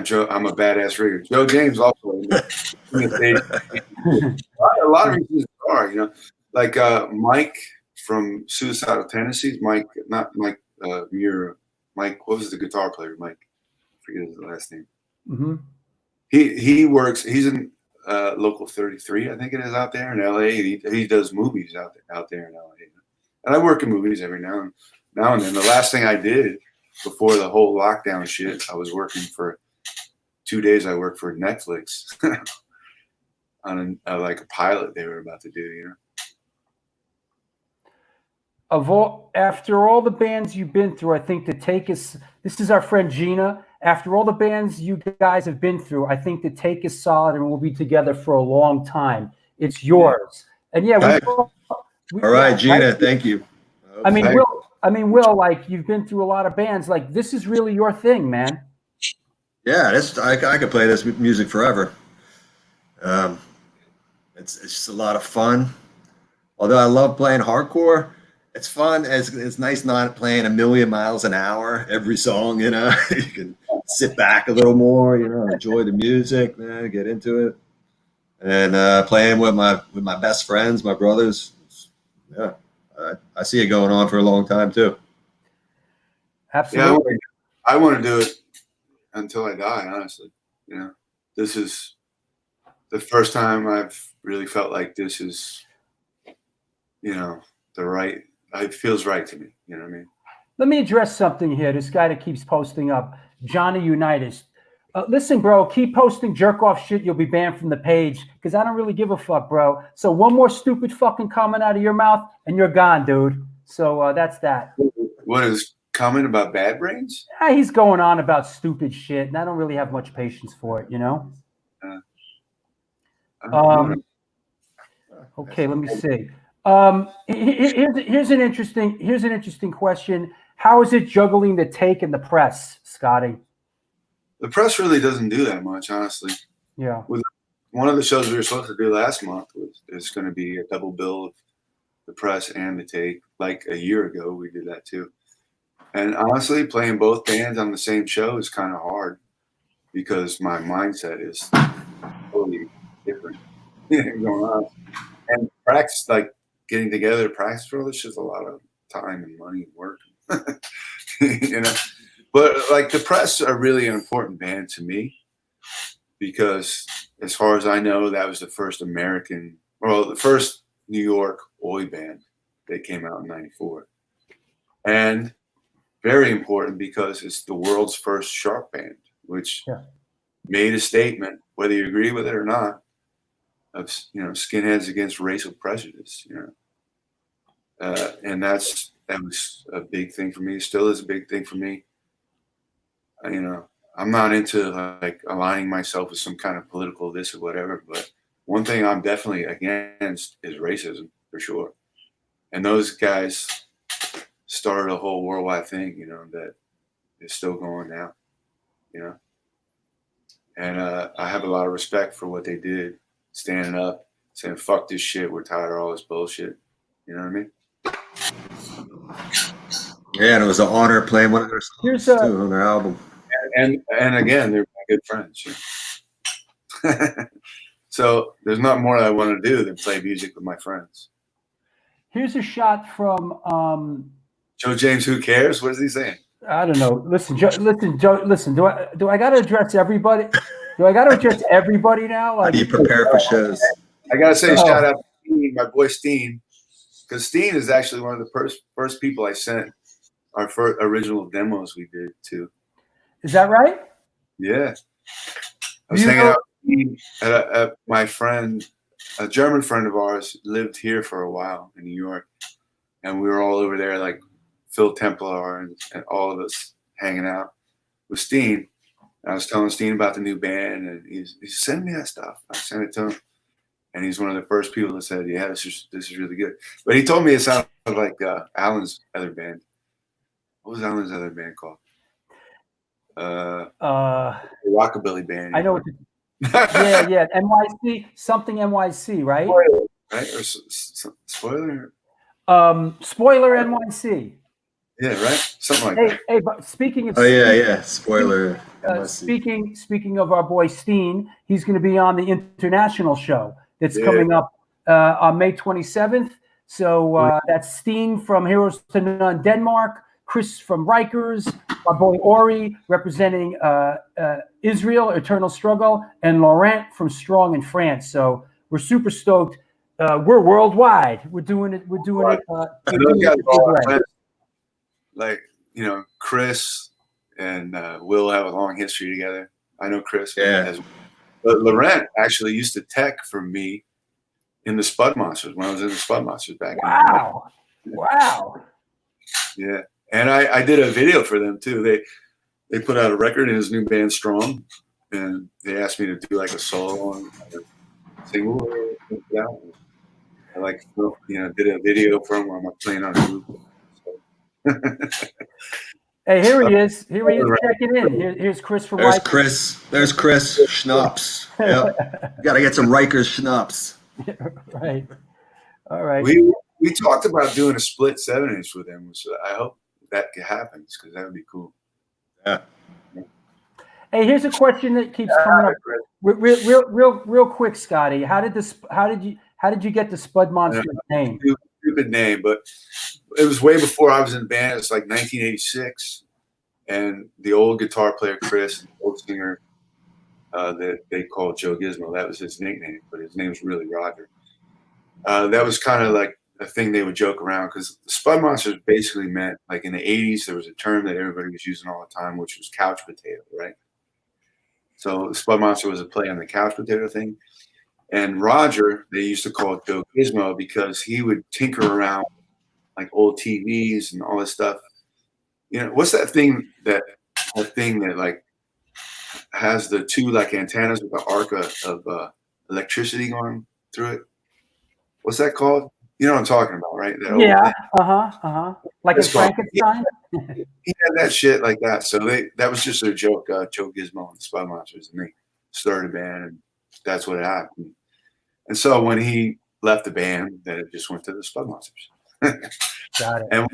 Speaker 6: Joe, I'm a badass rigger. Joe James also in the a lot of reasons are, like Mike from Suicidal Tendencies. Mike, not Mike Muir. Mike, what was the guitar player? Mike, I forget his last name. Mm-hmm. He works. He's in Local 33, I think it is, out there in LA. He does movies out there in LA, and I work in movies every now and then. The last thing I did before the whole lockdown shit, I was working for 2 days. I worked for Netflix on a pilot they were about to do.
Speaker 2: After all the bands you've been through, I think the take is. This is our friend Gina. After all the bands you guys have been through, I think the take is solid, and we'll be together for a long time. It's yours, and yeah.
Speaker 7: All right, Gina. Thank you.
Speaker 2: I mean, I mean, Will, like you've been through a lot of bands. Like this is really your thing, man.
Speaker 7: Yeah, I could play this music forever. It's just a lot of fun. Although I love playing hardcore, it's fun. It's nice not playing a million miles an hour every song. You know, you can sit back a little more. You know, enjoy the music, man, get into it, and playing with my best friends, my brothers. Yeah, I see it going on for a long time too.
Speaker 2: Absolutely.
Speaker 6: Yeah, I want to do it until I die. Honestly, you know, this is the first time I've really felt like this is, you know, it feels right to me. You know what I mean?
Speaker 2: Let me address something here. This guy that keeps posting up, Johnny Unitas. Listen, bro, keep posting jerk off shit. You'll be banned from the page because I don't really give a fuck, bro. So one more stupid fucking comment out of your mouth and you're gone, dude. So that's that.
Speaker 6: What is comment about Bad Brains?
Speaker 2: He's going on about stupid shit, and I don't really have much patience for it, you know? Okay, let me see. Here's an interesting question. How is it juggling the take and the press, Scotty?
Speaker 6: The press really doesn't do that much, honestly.
Speaker 2: Yeah.
Speaker 6: One of the shows we were supposed to do last month is going to be a double bill of the press and the take. Like a year ago, we did that too. And honestly, playing both bands on the same show is kind of hard because my mindset is totally different going on. And practice, like getting together to practice for this is a lot of time and money and work. You know, but like the press are really an important band to me because as far as I know, that was the first the first New York oi band. They came out in '94. And very important because it's the world's first sharp band, which made a statement, whether you agree with it or not, of, you know, skinheads against racial prejudice, you know. And that was a big thing for me. Still is a big thing for me. You know, I'm not into like aligning myself with some kind of political this or whatever, but one thing I'm definitely against is racism for sure. And those guys started a whole worldwide thing, you know, that is still going now, you know. And I have a lot of respect for what they did, standing up, saying, fuck this shit, we're tired of all this bullshit. You know what I mean?
Speaker 7: Yeah, and it was an honor playing one of their songs too on their album.
Speaker 6: And again, they're my good friends. You know? So there's not more I want to do than play music with my friends.
Speaker 2: Here's a shot from
Speaker 6: Joe James, who cares? What is he saying?
Speaker 2: I don't know. Listen, Joe. Listen. Do I got to address everybody? Do I got to address everybody now? Like,
Speaker 7: how do you prepare for shows?
Speaker 6: I gotta say, shout out to Steen, my boy Steen, because Steen is actually one of the first people I sent our first original demos we did to.
Speaker 2: Is that right?
Speaker 6: Yeah, I was hanging out at my friend, a German friend of ours, lived here for a while in New York, and we were all over there like Phil Templar and all of us hanging out with Steen. I was telling Steen about the new band, and he's sending me that stuff. I sent it to him, and he's one of the first people that said, "Yeah, this is really good." But he told me it sounded like Alan's other band. What was Alan's other band called? Rockabilly band.
Speaker 2: I know. Yeah. NYC, something NYC, right?
Speaker 6: Spoiler, right? Or Spoiler.
Speaker 2: Spoiler NYC.
Speaker 6: Yeah, right. Something like that.
Speaker 2: Hey, but speaking of
Speaker 7: Spoiler.
Speaker 2: Speaking of our boy Steen, he's going to be on the international show that's coming up on May 27th. So that's Steen from Heroes to None, Denmark, Chris from Rikers, my boy Ori representing Israel, Eternal Struggle, and Laurent from Strong in France. So we're super stoked. We're worldwide. We're doing it.
Speaker 6: Like, you know, Chris and Will have a long history together. I know Chris.
Speaker 7: Yeah.
Speaker 6: But Laurent actually used to tech for me in the Spud Monsters when I was in the Spud Monsters back in the day.
Speaker 2: Wow. Yeah.
Speaker 6: And I did a video for them too. They put out a record in his new band Strong, and they asked me to do like a solo on a single. I did a video for him where I'm playing on a loop. So
Speaker 2: Hey, here he is. Here he is checking in. Here's Chris from
Speaker 7: There's
Speaker 2: Rikers.
Speaker 7: Chris. There's Chris Schnapps. Yep. Got to get some Rikers Schnapps.
Speaker 2: Right. All right.
Speaker 6: We talked about doing a split 7-inch with him, so I hope that happens because that would be cool.
Speaker 7: Yeah.
Speaker 2: Hey, here's a question that keeps coming up. Real quick, Scotty. How did you get the Spud Monster name?
Speaker 6: Stupid name, but it was way before I was in the band. It's like 1986, and the old guitar player Chris, the old singer that they called Joe Gizmo, that was his nickname, but his name was really Roger. That was kind of like a thing they would joke around because the Spud Monsters basically meant, like in the 80s, there was a term that everybody was using all the time, which was couch potato, right? So the Spud Monster was a play on the couch potato thing. And Roger, they used to call Joe Gizmo because he would tinker around like old TVs and all this stuff. You know, what's that thing that like has the two like antennas with the arc of electricity going through it? What's that called? You know what I'm talking about, right?
Speaker 2: Yeah. Like a Frankenstein?
Speaker 6: He had that shit like that. So that was just their joke, Joe Gizmo and the Spud Monsters. And they started a band, and that's what happened. And so when he left the band, then it just went to the Spud Monsters.
Speaker 2: Got it.
Speaker 6: And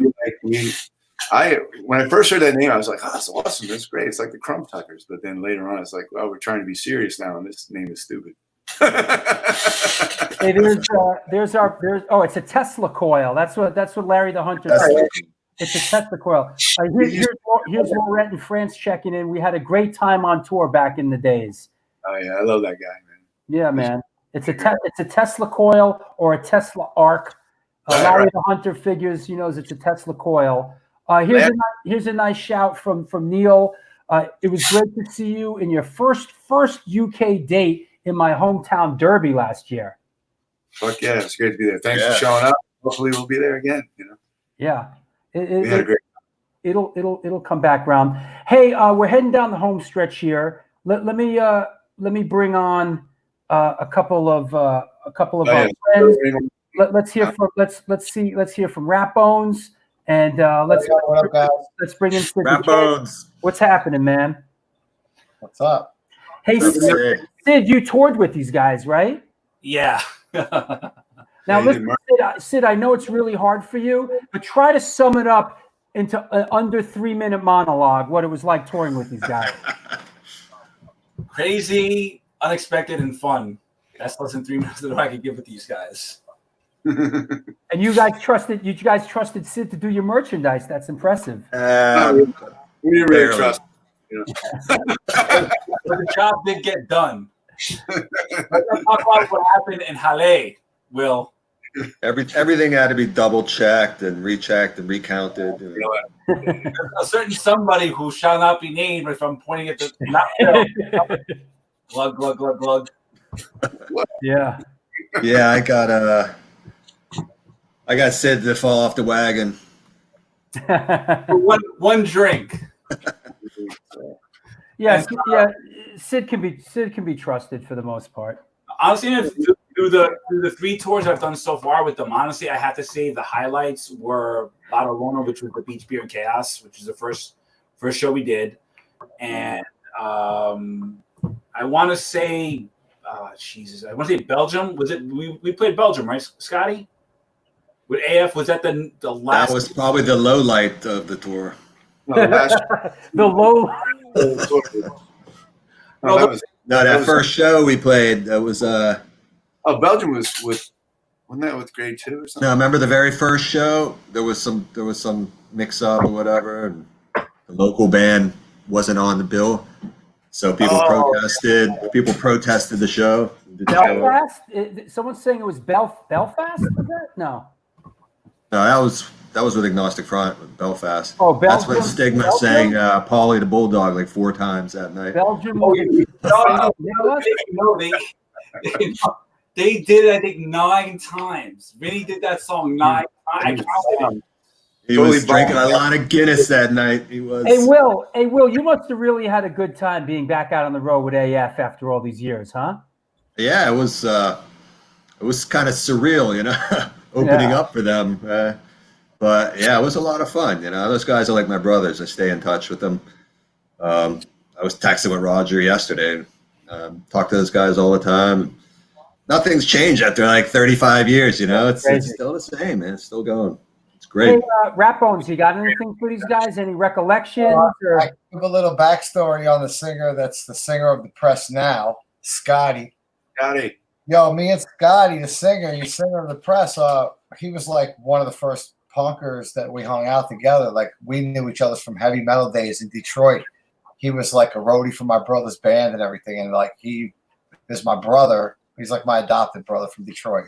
Speaker 6: when I first heard that name, I was like, oh, that's awesome. That's great. It's like the Crumb Tuckers. But then later on, it's like, well, we're trying to be serious now, and this name is stupid.
Speaker 2: Hey, it's a Tesla coil. That's what Larry the Hunter said. It's a Tesla coil. Here's Laurette in France checking in. We had a great time on tour back in the days.
Speaker 6: Oh yeah, I love that guy, man.
Speaker 2: Yeah, man. It's a Tesla coil or a Tesla arc. Larry the Hunter figures, knows it's a Tesla coil. Here's a nice shout from Neil. It was great to see you in your first UK date in my hometown Derby last year.
Speaker 6: Fuck yeah, it's great to be there. Thanks for showing up. Hopefully we'll be there again.
Speaker 2: Yeah,
Speaker 6: we had a great.
Speaker 2: It'll come back around. Hey, we're heading down the home stretch here. Let me bring on a couple of our friends. Let's hear from Rat Bones, and let's bring in Sid.
Speaker 7: Rat Bones.
Speaker 2: What's happening, man?
Speaker 4: What's up?
Speaker 2: Hey, Sid, you toured with these guys, right?
Speaker 3: Yeah.
Speaker 2: Now, listen, Sid, I know it's really hard for you, but try to sum it up into an under 3-minute monologue, what it was like touring with these guys.
Speaker 8: Crazy, unexpected, and fun. That's less than 3 minutes that I could give with these guys.
Speaker 2: And you guys trusted Sid to do your merchandise. That's impressive.
Speaker 6: We didn't really trust.
Speaker 8: But the job did get done. Let's talk about what happened in Halle, Will.
Speaker 7: Everything had to be double checked and rechecked and recounted.
Speaker 8: A certain somebody who shall not be named, if I'm pointing at the glug, glug, glug, glug.
Speaker 2: Yeah.
Speaker 7: Yeah, I got Sid to fall off the wagon.
Speaker 8: one drink.
Speaker 2: Yeah, Sid can be trusted for the most part.
Speaker 8: Honestly, through the 3 tours I've done so far with them, honestly, I have to say the highlights were Barcelona, which was the Beach Beer and Chaos, which is the first show we did, and I want to say, Belgium. Was it we played Belgium, right, Scotty? With AF, was that the last?
Speaker 7: That was probably the low light of the tour.
Speaker 6: No,
Speaker 2: the low.
Speaker 7: That first show we played, that was
Speaker 6: Belgium wasn't that with grade 2 or something?
Speaker 7: No, remember the very first show? There was some mix up or whatever, and the local band wasn't on the bill. So people protested. People protested the show.
Speaker 2: Belfast? Someone's saying it was Belfast? Was that? No,
Speaker 7: that was with Agnostic Front, with Belfast.
Speaker 2: Oh, Belgium.
Speaker 7: That's when Stigma sang "Paulie the Bulldog" like 4 times that night.
Speaker 2: Belgium.
Speaker 8: They did it, I think, 9 times. Vinny did that song 9 times.
Speaker 7: He was drinking a lot of Guinness that night. He was.
Speaker 2: Hey, Will, you must have really had a good time being back out on the road with AF after all these years, huh?
Speaker 7: Yeah, it was kind of surreal, opening up for them. But yeah, it was a lot of fun. Those guys are like my brothers. I stay in touch with them. I was texting with Roger yesterday. Talk to those guys all the time. Nothing's changed after like 35 years. It's still the same, man. It's still going. It's great.
Speaker 2: Hey, Rat Bones, you got anything for these guys? Any recollections?
Speaker 4: I give a little backstory on the singer that's the singer of the press now, Scotty.
Speaker 6: Scotty.
Speaker 4: Yo, me and Scotty, the singer of the press, he was like one of the first punkers that we hung out together. Like, we knew each other from heavy metal days in Detroit. He was like a roadie for my brother's band and everything. And like, he is my brother. He's like my adopted brother from Detroit,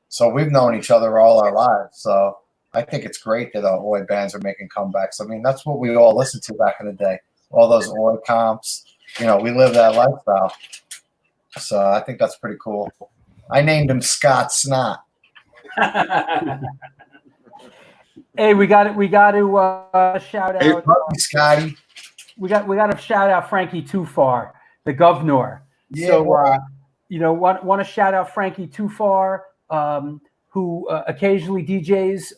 Speaker 4: So we've known each other all our lives. So I think it's great that Oi bands are making comebacks. I mean, that's what we all listened to back in the day. All those Oi comps. We live that lifestyle. So I think that's pretty cool. I named him Scott Snot.
Speaker 2: Hey, we got to shout out.
Speaker 4: Hey, Scotty.
Speaker 2: We got to shout out Frankie Too Far, the governor.
Speaker 4: Yeah,
Speaker 2: so want to shout out Frankie Too Far, who occasionally DJs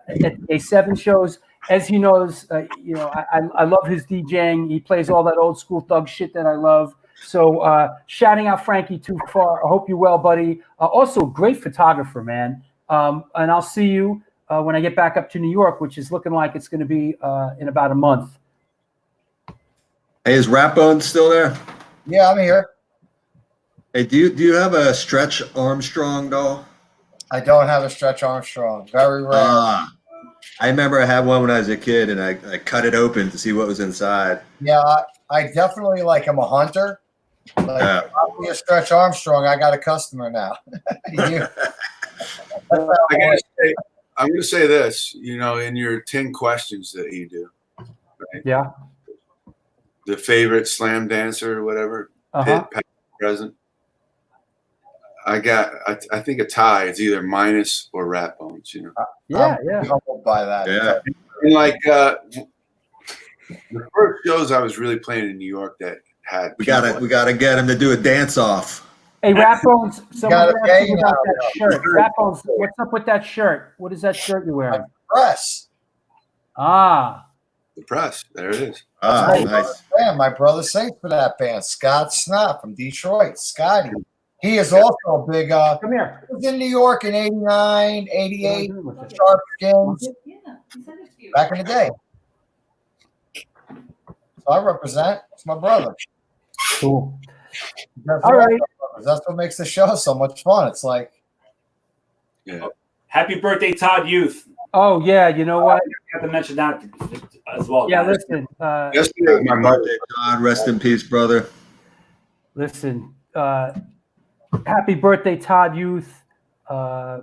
Speaker 2: at A7 shows. As he knows, I love his DJing. He plays all that old school thug shit that I love. So shouting out Frankie Too Far. I hope you're well, buddy. Also, great photographer, man. And I'll see you when I get back up to New York, which is looking like it's going to be in about a month.
Speaker 7: Hey, is Rat Bones still there?
Speaker 4: Yeah, I'm here.
Speaker 7: Hey, do you have a Stretch Armstrong doll?
Speaker 4: I don't have a Stretch Armstrong. Very rare.
Speaker 7: I remember I had one when I was a kid, and I cut it open to see what was inside.
Speaker 4: Yeah, I definitely am a hunter. Like, me a Stretch Armstrong, I got a customer now.
Speaker 6: I'm going to say this, in your 10 questions that you do. Right?
Speaker 2: Yeah.
Speaker 6: The favorite slam dancer or whatever, pit, past, present. I think a tie. It's either Minus or Rat Bones,
Speaker 2: Yeah.
Speaker 4: I'm humbled by that.
Speaker 6: Yeah. And the first shows I was really playing in New York that had
Speaker 7: we gotta get him to do a dance off.
Speaker 2: Hey, Rat Bones, someone asked you about that shirt. Rat Bones, what's up with that shirt? What is that shirt you're wearing?
Speaker 4: Press.
Speaker 6: The press. There it is.
Speaker 7: Nice.
Speaker 4: Man, my brother sings for that band, Scott Snot from Detroit. Scotty. He is also a big
Speaker 2: Come here.
Speaker 4: He was in New York in 89, 88, Sharp Skins, back in the day. So I represent. It's my brother.
Speaker 2: Cool.
Speaker 4: All right. That's what makes the show so much fun. It's like,
Speaker 5: Happy birthday, Todd Youth.
Speaker 2: Oh yeah, you know what?
Speaker 5: I have to mention that as well.
Speaker 2: Yeah,
Speaker 5: guys.
Speaker 2: listen.
Speaker 7: Happy birthday, Todd. Rest in peace, brother.
Speaker 2: Listen. Happy birthday, Todd Youth.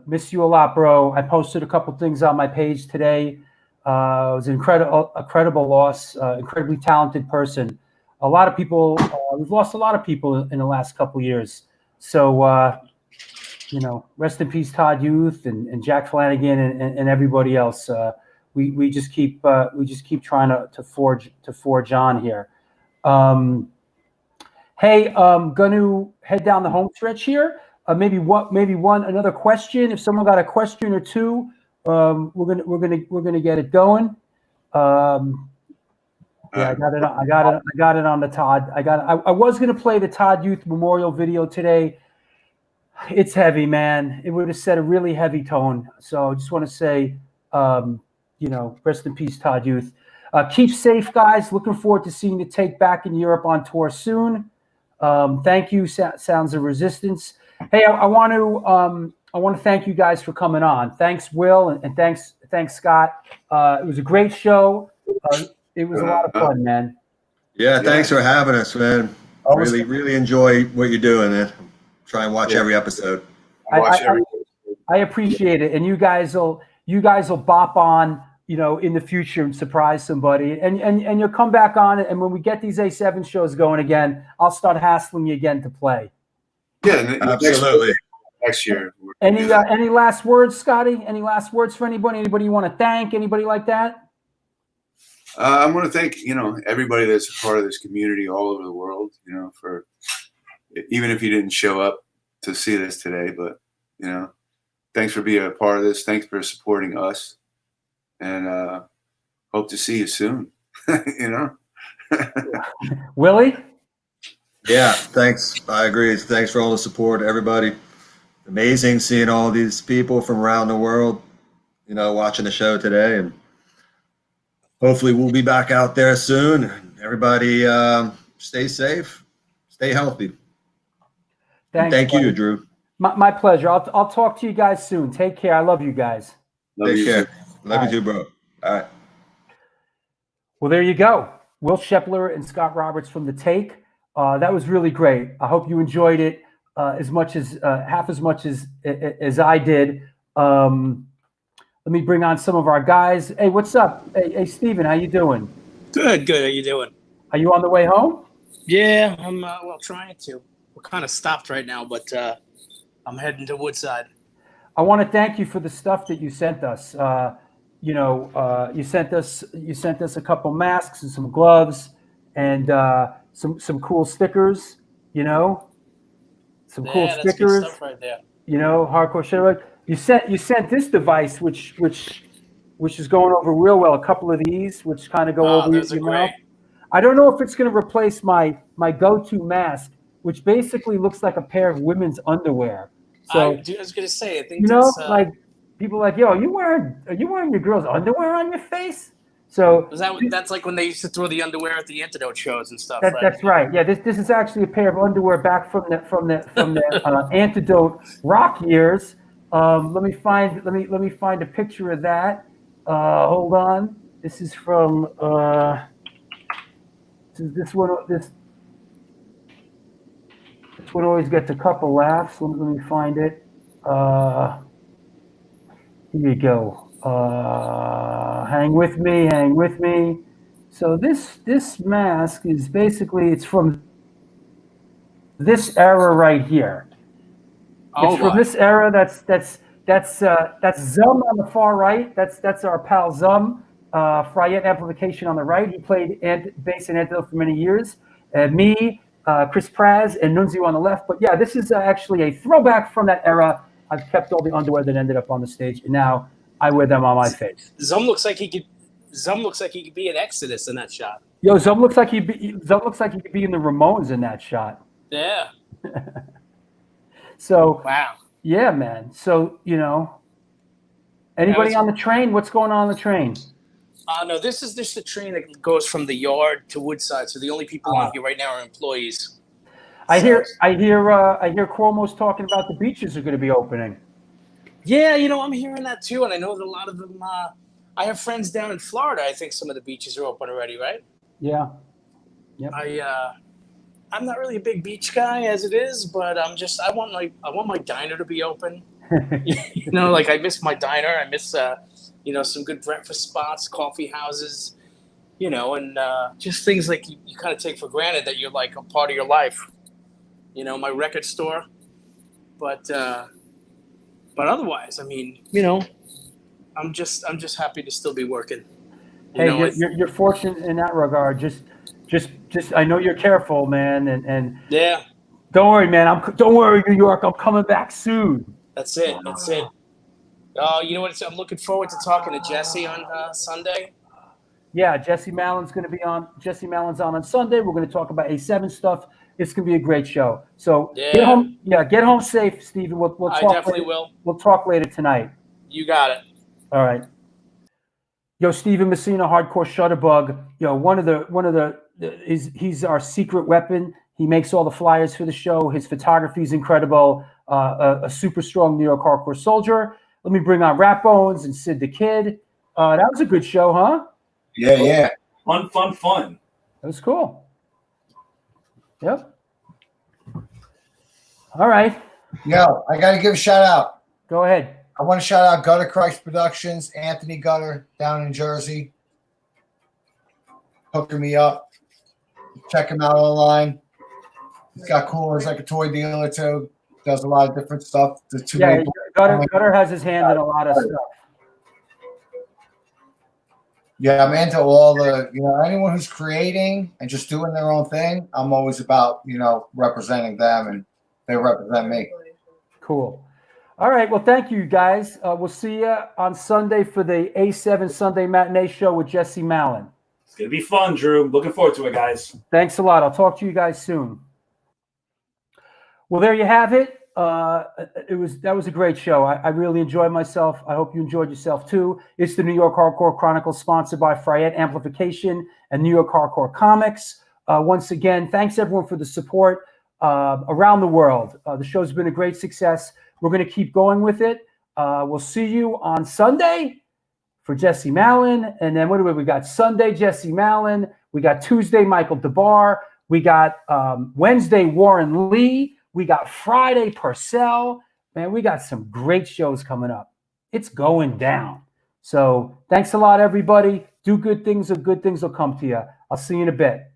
Speaker 2: Miss you a lot, bro. I posted a couple things on my page today. It was an incredible loss. Incredibly talented person. A lot of people. We've lost a lot of people in the last couple years. So. Rest in peace, Todd Youth and Jack Flanagan and everybody else. We just keep trying to forge on here. Hey, I'm going to head down the home stretch here. Maybe another question. If someone got a question or two, we're gonna get it going. I got it on the Todd. I was gonna play the Todd Youth Memorial video today. It's heavy, man. It would have set a really heavy tone. So I just want to say, rest in peace, Todd Youth. Keep safe, guys. Looking forward to seeing the Take back in Europe on tour soon. Thank you, Sounds of Resistance. Hey, I want to thank you guys for coming on. Thanks, Will, and thanks, Scott. It was a great show. It was a lot of fun, man.
Speaker 7: Yeah, thanks for having us, man. Really enjoy what you're doing, man. Try and watch every episode.
Speaker 2: I appreciate it, and you guys will bop on, in the future and surprise somebody, and you'll come back on it. And when we get these A7 shows going again, I'll start hassling you again to play.
Speaker 6: Yeah,
Speaker 7: absolutely.
Speaker 6: Next year.
Speaker 2: Any last words, Scotty? Any last words for anybody? Anybody you want to thank? Anybody like that?
Speaker 6: I want to thank everybody that's a part of this community all over the world. For even if you didn't show up to see this today, but thanks for being a part of this. Thanks for supporting us. and hope to see you soon. You know.
Speaker 2: Willie?
Speaker 7: Yeah, thanks. I agree. Thanks for all the support, everybody. Amazing seeing all these people from around the world, you know, watching the show today, and hopefully we'll be back out there soon. Everybody, stay safe, stay healthy.
Speaker 2: Thanks,
Speaker 7: Thank
Speaker 2: buddy.
Speaker 7: you, Drew.
Speaker 2: My pleasure. I'll talk to you guys soon. Take care. I love you guys.
Speaker 6: Love
Speaker 7: Take
Speaker 6: you.
Speaker 7: care. Love
Speaker 2: All
Speaker 7: you too, bro. All right.
Speaker 2: Well, there you go. Will Shepler and Scott Roberts from The Take. That was really great. I hope you enjoyed it as much as half as much as I did. Let me bring on some of our guys. Hey, what's up? Hey, Steven, how you doing?
Speaker 3: Good. How you doing?
Speaker 2: Are you on the way home?
Speaker 3: Yeah, I'm trying to. We're kind of stopped right now, but I'm heading to Woodside.
Speaker 2: I want to thank you for the stuff that you sent us. You sent us a couple masks and some gloves and some cool stickers. You know, some cool
Speaker 3: That's good
Speaker 2: stickers.
Speaker 3: stuff right there.
Speaker 2: You know, hardcore shit. You sent this device, which is going over real well. A couple of these, which kind of go over
Speaker 3: those
Speaker 2: your
Speaker 3: are great.
Speaker 2: mouth. I don't know if it's going to replace my go-to mask, which basically looks like a pair of women's underwear. So
Speaker 3: I was gonna say, I think
Speaker 2: you know,
Speaker 3: that's,
Speaker 2: like people are like, yo, are you wearing your girl's underwear on your face? So
Speaker 3: that's like when they used to throw the underwear at the anecdote shows and stuff. Right?
Speaker 2: that's right. Yeah, this is actually a pair of underwear back from the anecdote rock years. Let me find a picture of that. Hold on. This is from this one always gets a couple laughs. Let me find it. Here you go. Hang with me. So this mask is basically, it's from this era right here. It's from this era. That's Zum on the far right. That's our pal Zum. Fryette Amplification on the right. He played bass and anecdote for many years. Me, Chris Praz, and Nunzio on the left. But yeah, this is actually a throwback from that era. I've kept all the underwear that ended up on the stage, and now I wear them on my face.
Speaker 3: Zum looks like he could be an Exodus in that shot.
Speaker 2: Yo, Zum looks like he could be in the Ramones in that shot.
Speaker 3: Yeah.
Speaker 2: So
Speaker 3: Wow.
Speaker 2: yeah, man. So anybody on the train? What's going on the train?
Speaker 3: No, this is just the train that goes from the yard to Woodside. So the only people on here right now are employees.
Speaker 2: I hear Cuomo's talking about the beaches are going to be opening.
Speaker 3: Yeah, I'm hearing that too, and I know that a lot of them. I have friends down in Florida. I think some of the beaches are open already, right?
Speaker 2: Yeah. Yep.
Speaker 3: I'm not really a big beach guy as it is, but I want my diner to be open. Like I miss my diner. I miss some good breakfast spots, coffee houses, and just things like you kind of take for granted that you're like a part of your life. My record store, but otherwise, I mean, I'm just happy to still be working.
Speaker 2: You're fortunate in that regard. Just I know you're careful, man, and
Speaker 3: yeah.
Speaker 2: Don't worry, man. Don't worry, New York. I'm coming back soon.
Speaker 3: That's it. Oh, you know what? I'm looking forward to talking to Jesse on Sunday.
Speaker 2: Yeah, Jesse Mallon's going to be on. Jesse Mallon's on Sunday. We're going to talk about A7 stuff. It's going to be a great show. So get home. Yeah, get home safe, Stephen. We'll talk.
Speaker 3: I definitely will.
Speaker 2: We'll talk later tonight.
Speaker 3: You got it.
Speaker 2: All right. Yo, Steven Messina, Hardcore Shutterbug. He's our secret weapon. He makes all the flyers for the show. His photography is incredible. A super strong New York hardcore soldier. Let me bring on Rat Bones and Sid the Kid. That was a good show, huh?
Speaker 4: Yeah.
Speaker 8: Fun.
Speaker 2: That was cool. Yep. All right.
Speaker 4: Yo, I got to give a shout out.
Speaker 2: Go ahead.
Speaker 4: I want to shout out Gutter Christ Productions, Anthony Gutter down in Jersey. Hooking me up. Check him out online. He's got coolers like a toy dealer too. Does a lot of different stuff.
Speaker 2: Gutter has his hand in a lot of stuff.
Speaker 4: Yeah, I'm into all the, anyone who's creating and just doing their own thing. I'm always about, representing them, and they represent me.
Speaker 2: Cool. All right. Well, thank you, guys. We'll see you on Sunday for the A7 Sunday Matinee Show with Jesse Mallon.
Speaker 5: It's going to be fun, Drew. Looking forward to it, guys.
Speaker 2: Thanks a lot. I'll talk to you guys soon. Well, there you have it. That was a great show. I really enjoyed myself. I hope you enjoyed yourself too. It's the New York Hardcore Chronicles, sponsored by Fryette Amplification and New York Hardcore Comics. Once again, thanks everyone for the support around the world. The show's been a great success. We're going to keep going with it. We'll see you on Sunday for Jesse Mallon. And then what do we got? Sunday, Jesse Mallon. We got Tuesday, Michael DeBar. We got Wednesday, Warren Lee. We got Friday, Purcell. Man, we got some great shows coming up. It's going down. So thanks a lot, everybody. Do good things, or good things will come to you. I'll see you in a bit.